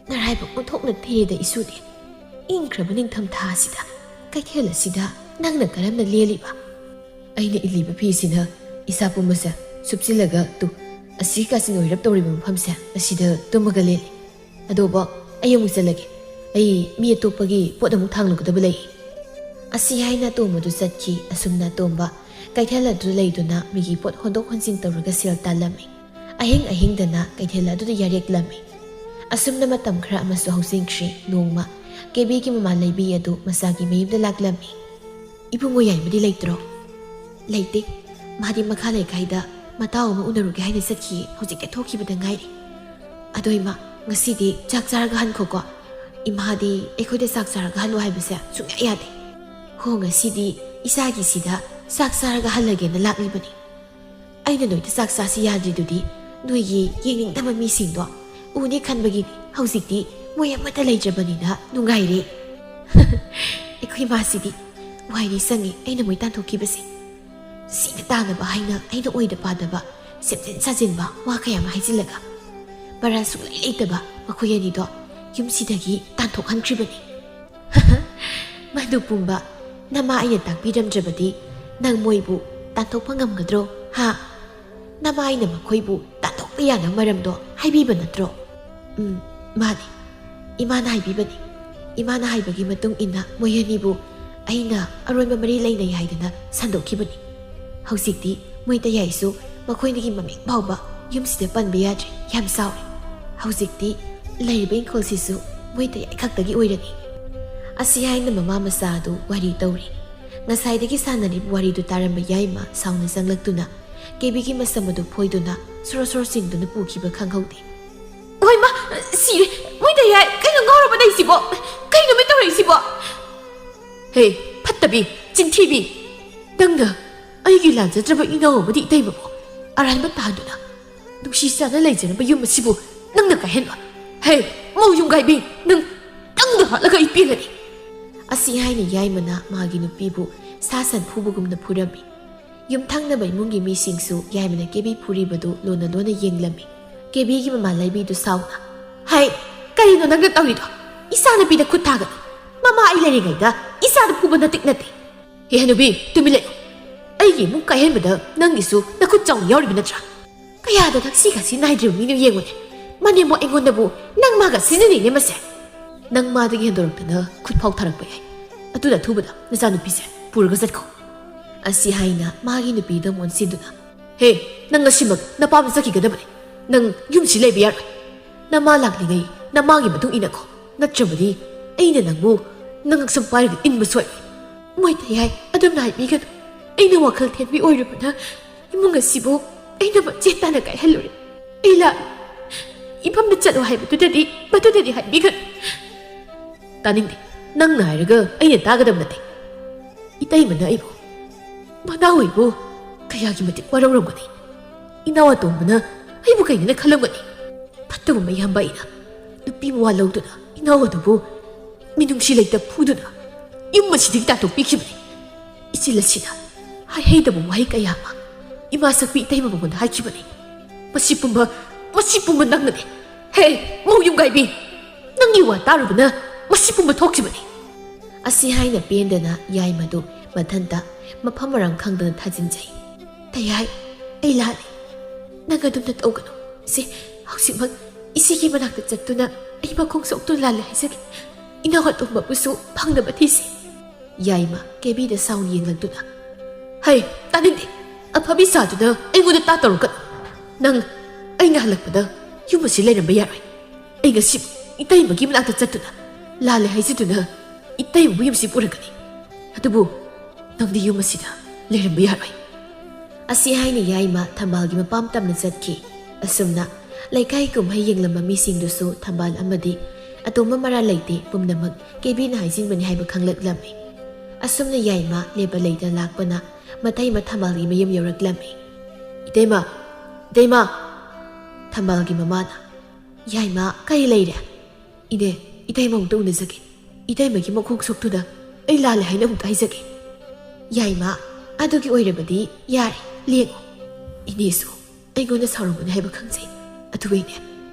ꯅꯔꯥꯏꯕꯛ ꯑꯣꯟꯊꯣꯛꯅ ꯊꯤꯔꯦꯗ ꯏꯁꯨꯗꯤ ꯏꯪꯈ꯭ꯔꯕ ꯅꯤꯡꯊꯝ ꯊꯥꯁꯤꯗ ꯀꯩꯊꯦꯜ ꯑꯁꯤꯗ ꯅꯪꯅ ꯀꯔꯝꯅ ꯂꯦꯜꯂꯤꯕ ꯑꯩꯅ ꯏꯜꯂꯤꯕ ꯐꯤꯁꯤꯅ ꯏꯁꯥ ꯄꯨꯝꯕꯁꯦ ꯁꯨꯞꯆꯤꯜꯂꯒ ꯑꯁꯤ ꯀꯥꯆꯤꯟ ꯑꯣꯏꯔꯞ ꯇꯧꯔꯤꯕ ꯃꯐꯝꯁꯦ ꯑꯁꯤꯗ ꯇꯨꯝꯃꯒ ꯂꯦꯜꯂꯤ ꯑꯗꯣꯕ ꯑꯩ ꯑꯃꯨꯛ ꯆꯠꯂꯒꯦ ꯑꯩ ꯃꯤ ꯑꯇꯣꯞꯄꯒꯤ ꯄꯣꯠ ꯑꯃꯨꯛ ꯊꯥꯡꯂꯨꯒꯗꯕ ꯂꯩ ꯑꯁꯤ ꯍꯥꯏꯅ ꯇꯣꯝꯕꯗꯨ ꯆꯠꯈꯤ ꯑꯁꯨꯝꯅ ꯇꯣꯝꯕ ꯀꯩꯊꯦꯜ ꯑꯗꯨ ꯂꯩꯗꯨꯅ ꯃꯤꯒꯤ ꯄꯣꯠ ꯍꯣꯟꯗꯣꯛ ꯍꯣꯟꯖꯤꯟ ꯇꯧꯔꯒ ꯁꯦꯜ ꯇꯥꯜꯂꯝꯃꯤ ꯑꯍꯤꯡꯗꯅ ꯀꯩꯊꯦꯜ ꯑꯗꯨꯗ ꯌꯥꯔꯦꯛꯂꯝꯃꯤ ꯑꯁꯨꯝꯅ ꯃꯇꯝ ꯈꯔ ꯑꯃꯁꯨ ꯍꯧꯖꯤꯟꯈ꯭ꯔꯤ ꯅꯣꯡꯃ ꯀꯦꯕꯤꯒꯤ ꯃꯃꯥ ꯂꯩꯕꯤ ꯑꯗꯨ ꯃꯆꯥꯒꯤ ꯃꯌꯨꯝꯗ ꯂꯥꯛꯂꯝꯃꯤ ꯏꯕꯨꯡꯉꯣ ꯌꯥꯏꯃꯗꯤ ꯂꯩꯇ꯭ꯔꯣ ꯂꯩꯇꯦ ꯃꯥꯗꯤ ꯃꯈꯥ ꯂꯩꯀꯥꯏꯗ ꯃꯇꯥꯎ ꯑꯃ ꯎꯅꯔꯨꯒꯦ ꯍꯥꯏꯅ ꯆꯠꯈꯤꯌꯦ ꯍꯧꯖꯤꯛꯇ ꯊꯣꯛꯈꯤꯕꯗ ꯉꯥꯏꯔꯤ ꯑꯗꯣ ꯏꯃꯥ ꯉꯁꯤꯗꯤ ꯆꯥꯛ ꯆꯥꯔꯒ ꯍꯟꯈꯣꯀꯣ ꯏꯃꯥꯗꯤ ꯑꯩꯈꯣꯏꯗ ꯆꯥꯛ ꯆꯥꯔꯒ ꯍꯜꯂꯨ ꯍꯥꯏꯕꯁꯦ ꯁꯨꯡꯌꯥ ꯌꯥꯗꯦ ꯍꯣ ꯉꯁꯤꯗꯤ ꯏꯆꯥꯒꯤꯁꯤꯗ ꯆꯥꯛ ꯆꯥꯔꯒ ꯍꯜꯂꯒꯦꯅ ꯂꯥꯛꯂꯤꯕꯅꯤ ꯑꯩꯅ ꯅꯣꯏꯗ ꯆꯥꯛ ꯆꯥꯁꯤ ꯌꯥꯗ꯭ꯔꯤꯗꯨꯗꯤ ꯅꯣꯏꯒꯤ ꯌꯦꯡꯅꯤꯡꯗꯕ ꯃꯤꯁꯤꯡꯗꯣ ꯎꯅꯤ ꯈꯟꯕꯒꯤꯅꯤ ꯍꯧꯖꯤꯛꯇꯤ ꯃꯣꯏ ꯑꯃꯠꯇ ꯂꯩꯇ꯭ꯔꯕꯅꯤꯅ ꯅꯨꯡꯉꯥꯏꯔꯦ ꯑꯩꯈꯣꯏ ꯃꯥꯁꯤꯗꯤ ꯋꯥꯏꯔꯤ ꯆꯪꯉꯤ ꯑꯩꯅ ꯃꯣꯏ ꯇꯥꯟꯊꯣꯛꯈꯤꯕꯁꯦ ꯁꯤꯅ ꯇꯥꯅꯕ ꯍꯥꯏꯅ ꯑꯩꯅ ꯑꯣꯏꯗ ꯄꯥꯗꯕ ꯁꯦꯝꯖꯤꯟ ꯁꯥꯖꯤꯟꯕ ꯋꯥ ꯀꯌꯥꯝ ꯍꯥꯏꯖꯤꯜꯂꯒ ꯕꯔꯥ ꯁꯨꯡꯂꯩ ꯂꯩꯇꯕ ꯃꯈꯣꯏ ꯑꯅꯤꯗꯣ ꯌꯨꯝꯁꯤꯗꯒꯤ ꯇꯥꯟꯊꯣꯛꯍꯟꯈ꯭ꯔꯤꯕꯅꯤ ꯃꯗꯨ ꯄꯨꯝꯕ ꯅꯃꯥ ꯑꯩꯅ ꯇꯥꯛꯄꯤꯔꯝꯗ꯭ꯔꯕꯗꯤ ꯅꯪ ꯃꯣꯏꯕꯨ ꯇꯥꯟꯊꯣꯛꯄ ꯉꯝꯒꯗ꯭ꯔꯣ ꯅꯃꯥ ꯑꯩꯅ ꯃꯈꯣꯏꯕꯨ ꯇꯥꯟꯊꯣꯛꯄ ꯌꯥꯅꯕ ꯃꯔꯝꯗꯣ ꯍꯥꯏꯕꯤꯕ ꯅꯠꯇ꯭ꯔꯣ ꯃꯥꯅꯤ ꯏꯃꯥꯅ ꯍꯥꯏꯕꯤꯕꯅꯤ ꯏꯃꯥꯅ ꯍꯥꯏꯕꯒꯤ ꯃꯇꯨꯡ ꯏꯟꯅ ꯃꯣꯏ ꯑꯅꯤꯕꯨ ꯑꯩꯅ ꯑꯔꯣꯟꯕ ꯃꯔꯤ ꯂꯩꯅꯩ ꯍꯥꯏꯗꯅ ꯁꯟꯗꯣꯛꯈꯤꯕꯅꯤ ꯍꯧꯖꯤꯛꯇꯤ ꯃꯣꯏ ꯇꯌꯥꯏꯁꯨ ꯃꯈꯣꯏꯅꯤꯒꯤ ꯃꯃꯤꯡ ꯐꯥꯎꯕ ꯌꯨꯝꯁꯤꯗ ꯄꯟꯕ ꯌꯥꯗ꯭ꯔꯦ ꯌꯥꯝ ꯆꯥꯎꯔꯦ ꯍꯧꯖꯤꯛꯇꯤ ꯂꯩꯔꯤꯕ ꯏꯪꯈꯣꯜꯁꯤꯁꯨ ꯃꯣꯏ ꯇꯌꯥꯏ ꯈꯛꯇꯒꯤ ꯑꯣꯏꯔꯅꯤ ꯑꯁꯤ ꯍꯥꯏꯅ ꯃꯃꯥ ꯃꯆꯥ ꯑꯗꯨ ꯋꯥꯔꯤ ꯇꯧꯔꯤ ꯉꯁꯥꯏꯗꯒꯤ ꯁꯥꯟꯅꯔꯤꯕ ꯋꯥꯔꯤꯗꯨ ꯇꯥꯔꯝꯕ ꯌꯥꯏꯃ ꯁꯥꯎꯅ ꯆꯪꯂꯛꯇꯨꯅ ꯀꯦꯕꯤꯒꯤ ꯃꯁꯝ ꯑꯗꯨ ꯐꯣꯏꯗꯨꯅ ꯁꯣꯔ ꯆꯤꯡꯗꯨꯅ ꯄꯨꯈꯤꯕ ꯈꯪꯍꯧꯗꯦ ꯍꯣꯏ ꯃꯥ ꯁꯤꯔꯦ ꯃꯣꯏꯗ ꯌꯥꯏ ꯀꯩꯅꯣ ꯉꯥꯎꯔꯕ ꯂꯩꯁꯤꯕꯣ ꯀꯩꯅꯣ ꯃꯤ ꯇꯧꯔꯛꯏꯁꯤꯕꯣ ꯍꯦ ꯐꯠꯇꯕꯤ ꯆꯤꯟꯊꯤꯕꯤ ꯅꯪꯅ ꯑꯩꯒꯤ ꯂꯥꯟꯖꯗ꯭ꯔꯕ ꯏꯅꯥꯎ ꯑꯃꯗꯤ ꯏꯇꯩꯃꯕꯨ ꯑꯔꯥꯟꯕ ꯇꯥꯗꯨꯅ ꯅꯨꯡꯁꯤ ꯆꯥꯅ ꯂꯩꯖꯔꯕ ꯌꯨꯝ ꯑꯁꯤꯕꯨ ꯅꯪꯅ ꯀꯥꯏꯍꯟꯕ ꯍꯦ ꯃꯧ ꯌꯨꯝꯒꯥꯏꯕꯤ ꯅꯪꯗ ꯍꯥꯠꯂꯒ ꯑꯩ ꯄꯦꯜꯂꯅꯤ ꯑꯁꯤ ꯍꯥꯏꯅ ꯌꯥꯏꯃꯅ ꯃꯥꯒꯤ ꯅꯨꯄꯤꯕꯨ ꯁꯥ ꯁꯟ ꯐꯨꯕꯒꯨꯝꯅ ꯐꯨꯔꯝꯃꯤ ꯌꯨꯝꯊꯪꯅꯕ ꯏꯃꯨꯡꯒꯤ ꯃꯤꯁꯤꯡꯁꯨ ꯌꯥꯏꯃꯅ ꯀꯦꯕꯤ ꯐꯨꯔꯤꯕꯗꯨ ꯂꯣꯟꯅ ꯌꯦꯡꯂꯝꯃꯤ ꯀꯦꯕꯤꯒꯤ ꯃꯃꯥ ꯂꯩꯕꯤꯗꯨ ꯁꯥꯎꯅ ꯍꯥꯏ ꯀꯔꯤꯅꯣ ꯅꯪꯅ ꯇꯧꯔꯤꯗꯣ ꯏꯆꯥ ꯅꯨꯄꯤꯗ ꯈꯨꯠ ꯊꯥꯒꯅꯨ ꯃꯃꯥ ꯑꯩ ꯂꯩꯔꯤꯉꯩꯗ ꯏꯆꯥꯗ ꯐꯨꯕ ꯅꯠꯇꯦ ꯍꯦ ꯍꯅꯨꯕꯤ ꯇꯨꯃꯤꯟ ꯂꯩꯌꯨ ꯑꯩꯒꯤ ꯏꯃꯨꯡ ꯀꯥꯏꯍꯟꯕꯗ ꯅꯪꯒꯤꯁꯨ ꯅꯈꯨꯠ ꯆꯥꯎꯅ ꯌꯥꯎꯔꯤꯕ ꯅꯠꯇ꯭ꯔꯥ ꯀꯌꯥꯗ ꯊꯛꯁꯤ ꯅꯥꯏꯗ꯭ꯔꯤꯕ ꯃꯤꯅꯣ ꯌꯦꯡꯉꯨꯅꯦ ꯃꯅꯦꯝꯕꯣ ꯑꯩꯉꯣꯟꯗꯕꯨ ꯅꯪ ꯃꯥꯒ ꯁꯤꯖꯤꯟꯅꯩꯅꯦ ꯃꯁꯦ ꯅꯪ ꯃꯥꯗꯒꯤ ꯍꯦꯟꯗꯣꯔꯛꯇꯅ ꯈꯨꯠ ꯐꯥꯎ ꯊꯥꯔꯛꯄ ꯌꯥꯏ ꯑꯗꯨꯅ ꯑꯊꯨꯕꯗ ꯅꯆꯥꯅꯨꯄꯤꯁꯦ ꯄꯨꯔꯒ ꯆꯠꯈꯣ ꯑꯁꯤ ꯍꯥꯏꯅ ꯃꯥꯒꯤ ꯅꯨꯄꯤꯗ ꯃꯣꯟꯁꯤꯟꯗꯨꯅ ꯍꯦ ꯅꯪ ꯉꯁꯤꯃꯛ ꯅꯄꯥꯝꯗ ꯆꯠꯈꯤꯒꯗꯕꯅꯤ ꯅꯪ ꯌꯨꯝꯁꯤ ꯂꯩꯕ ꯌꯥꯔꯣꯏ ꯅꯃꯥ ꯂꯥꯛꯂꯤꯉꯩ ꯅꯃꯥꯒꯤ ꯃꯇꯨꯡ ꯏꯟꯅꯈꯣ ꯅꯠꯇ꯭ꯔꯕꯗꯤ ꯑꯩꯅ ꯅꯪꯕꯨ ꯅꯪ ꯉꯛꯁꯝ ꯄꯥꯏꯔꯒ ꯏꯟꯕ ꯁꯣꯏꯔꯣꯏ ꯃꯣꯏꯇ ꯌꯥꯏ ꯑꯗꯨꯝꯅ ꯍꯥꯏꯕꯤꯒꯅꯨ ꯑꯩꯅ ꯋꯥꯈꯜ ꯊꯦꯟꯕꯤ ꯑꯣꯏꯔꯨꯕꯅ ꯏꯃꯨꯡ ꯑꯁꯤꯕꯨ ꯑꯩꯅ ꯃꯆꯦꯠ ꯇꯥꯅ ꯀꯥꯏꯍꯜꯂꯨꯔꯦ ꯑꯩ ꯏꯐꯝꯗ ꯆꯠꯂꯣ ꯍꯥꯏꯕꯗꯨꯗꯗꯤ ꯃꯗꯨꯗꯗꯤ ꯍꯥꯏꯕꯤꯒꯅꯨ ꯇꯥꯅꯤꯡꯗꯦ ꯅꯪꯅ ꯍꯥꯏꯔꯒ ꯑꯩꯅ ꯇꯥꯒꯗꯕ ꯅꯠꯇꯦ ꯏꯇꯩꯃꯅ ꯑꯩꯕꯨ ꯃꯅꯥꯎꯏꯕꯨ ꯀꯌꯥꯒꯤ ꯃꯇꯤꯛ ꯋꯥꯔꯧꯔꯝꯒꯅꯤ ꯏꯅꯥꯎ ꯑꯇꯣꯝꯕꯅ ꯑꯩꯕꯨ ꯀꯩꯅꯦꯅ ꯈꯜꯂꯝꯒꯅꯤ ꯐꯠꯇꯕ ꯃꯌꯥꯝꯕ ꯑꯩꯅ ꯅꯨꯄꯤ ꯃꯋꯥ ꯂꯧꯗꯨꯅ ꯏꯅꯥꯎ ꯑꯗꯨꯕꯨ ꯃꯤꯅꯨꯡꯁꯤ ꯂꯩꯇ ꯐꯨꯗꯨꯅ ꯌꯨꯝ ꯑꯁꯤꯗꯒꯤ ꯇꯥꯟꯊꯣꯛꯄꯤꯈꯤꯕꯅꯤ ꯏꯆꯤꯜ ꯑꯁꯤꯅ ꯍꯩꯗꯕ ꯋꯥꯍꯩ ꯀꯌꯥ ꯑꯃ ꯏꯃꯥ ꯁꯛꯄꯤ ꯏꯇꯩꯃ ꯃꯉꯣꯟꯗ ꯍꯥꯏꯈꯤꯕꯅꯤ ꯃꯁꯤ ꯄꯨꯝꯕ ꯅꯪꯅꯅꯦ ꯍꯦ ꯃꯧ ꯌꯨꯝꯒꯥꯏꯕꯤ ꯅꯪꯒꯤ ꯋꯥ ꯇꯥꯔꯨꯕꯅ ꯃꯁꯤ ꯄꯨꯝꯕ ꯊꯣꯛꯈꯤꯕꯅꯤ ꯑꯁꯤ ꯍꯥꯏꯅ ꯄꯦꯟꯗꯅ ꯌꯥꯏꯃꯗꯨ ꯃꯊꯟꯇ ꯃꯐꯝ ꯃꯔꯥꯡ ꯈꯪꯗꯅ ꯊꯥꯖꯤꯟꯖꯩ ꯇꯌꯥꯏ ꯑꯩ ꯂꯥꯜꯂꯦ ꯅꯪ ꯑꯗꯨꯝꯅ ꯇꯧꯒꯅꯨ ꯍꯧꯖꯤꯛꯃꯛ ꯏꯆꯦꯒꯤ ꯃꯅꯥꯛꯇ ꯆꯠꯇꯨꯅ ꯑꯩ ꯃꯈꯣꯡ ꯁꯣꯛꯇꯨꯅ ꯂꯥꯜꯂꯦ ꯍꯥꯏꯖꯒꯦ ꯏꯅꯥꯎ ꯑꯇꯣꯝꯕꯕꯨꯁꯨ ꯐꯪꯅꯕ ꯊꯤꯁꯤ ꯌꯥꯏꯃ ꯀꯦꯕꯤꯗ ꯁꯥꯎꯅ ꯌꯦꯡꯂꯛꯇꯨꯅ ꯍꯩ ꯇꯥꯅꯤꯡꯗꯦ ꯑꯐꯕꯤ ꯁꯥꯗꯨꯅ ꯑꯩꯉꯣꯟꯗ ꯇꯧꯔꯛꯀꯅꯨ ꯅꯪ ꯑꯩꯅ ꯍꯜꯂꯛꯄꯗ ꯌꯨꯝ ꯑꯁꯤ ꯂꯩꯔꯝꯕ ꯌꯥꯔꯣꯏ ꯑꯩ ꯉꯁꯤ ꯏꯇꯩꯃꯒꯤ ꯃꯅꯥꯛꯇ ꯆꯠꯇꯨꯅ ꯂꯥꯜꯂꯦ ꯍꯥꯏꯖꯗꯨꯅ ꯏꯇꯩꯃꯕꯨ ꯌꯨꯝꯁꯤ ꯄꯨꯔꯛꯀꯅꯤ ꯑꯗꯨꯕꯨ ꯅꯪꯗꯤ ꯌꯨꯝ ꯑꯁꯤꯗ ꯂꯩꯔꯝꯕ ꯌꯥꯔꯣꯏ ꯑꯁꯤ ꯍꯥꯏꯅ ꯌꯥꯏꯃ ꯊꯝꯕꯥꯜꯒꯤ ꯃꯄꯥꯝ ꯇꯝꯅ ꯆꯠꯈꯤ ꯑꯁꯨꯝꯅ ꯂꯩꯀꯥꯏ ꯀꯨꯝꯍꯩ ꯌꯦꯡꯂꯝꯕ ꯃꯤꯁꯤꯡꯗꯨꯁꯨ ꯊꯝꯕꯥꯜ ꯑꯃꯗꯤ ꯑꯇꯣꯝꯕ ꯃꯔꯥ ꯂꯩꯇꯦ ꯄꯨꯝꯅꯃꯛ ꯀꯦꯕꯤꯅ ꯍꯥꯏꯖꯤꯟꯕꯅꯤ ꯍꯥꯏꯕ ꯈꯪꯂꯛꯂꯝꯃꯤ ꯑꯁꯨꯝꯅ ꯌꯥꯏꯃ ꯂꯦꯞꯄ ꯂꯩꯇꯅ ꯂꯥꯛꯄꯅ ꯃꯇꯩꯃ ꯊꯝꯕꯥꯜꯒꯤ ꯃꯌꯨꯝ ꯌꯧꯔꯛꯂꯝꯃꯤ꯫ ꯏꯇꯩꯃ, ꯏꯇꯩꯃ! ꯊꯝꯕꯥꯜꯒꯤ ꯃꯃꯥꯅ, ꯌꯥꯏꯃ ꯀꯔꯤ ꯂꯩꯔꯦ? ꯏꯅꯦ, ꯏꯇꯩꯃ ꯑꯃꯨꯛꯇ ꯎꯅꯖꯒꯦ꯫ ꯏꯇꯩꯃꯒꯤ ꯃꯈꯣꯡ ꯁꯣꯛꯇꯨꯅ ꯑꯩ ꯂꯥꯜꯂꯦ ꯍꯥꯏꯅ ꯑꯃꯨꯛꯇ ꯍꯥꯏꯖꯒꯦ꯫ ꯌꯥꯏꯃ, ꯑꯗꯨꯒꯤ ꯑꯣꯏꯔꯕꯗꯤ ꯌꯥꯔꯦ, ꯂꯦꯡꯉꯣ꯫ ꯏꯅꯦꯁꯨ ꯑꯩꯉꯣꯟꯗ ꯁꯥꯎꯔꯝꯒꯅꯤ ꯍꯥꯏꯕ ꯈꯪꯖꯩ꯫ ꯑꯗꯨꯒ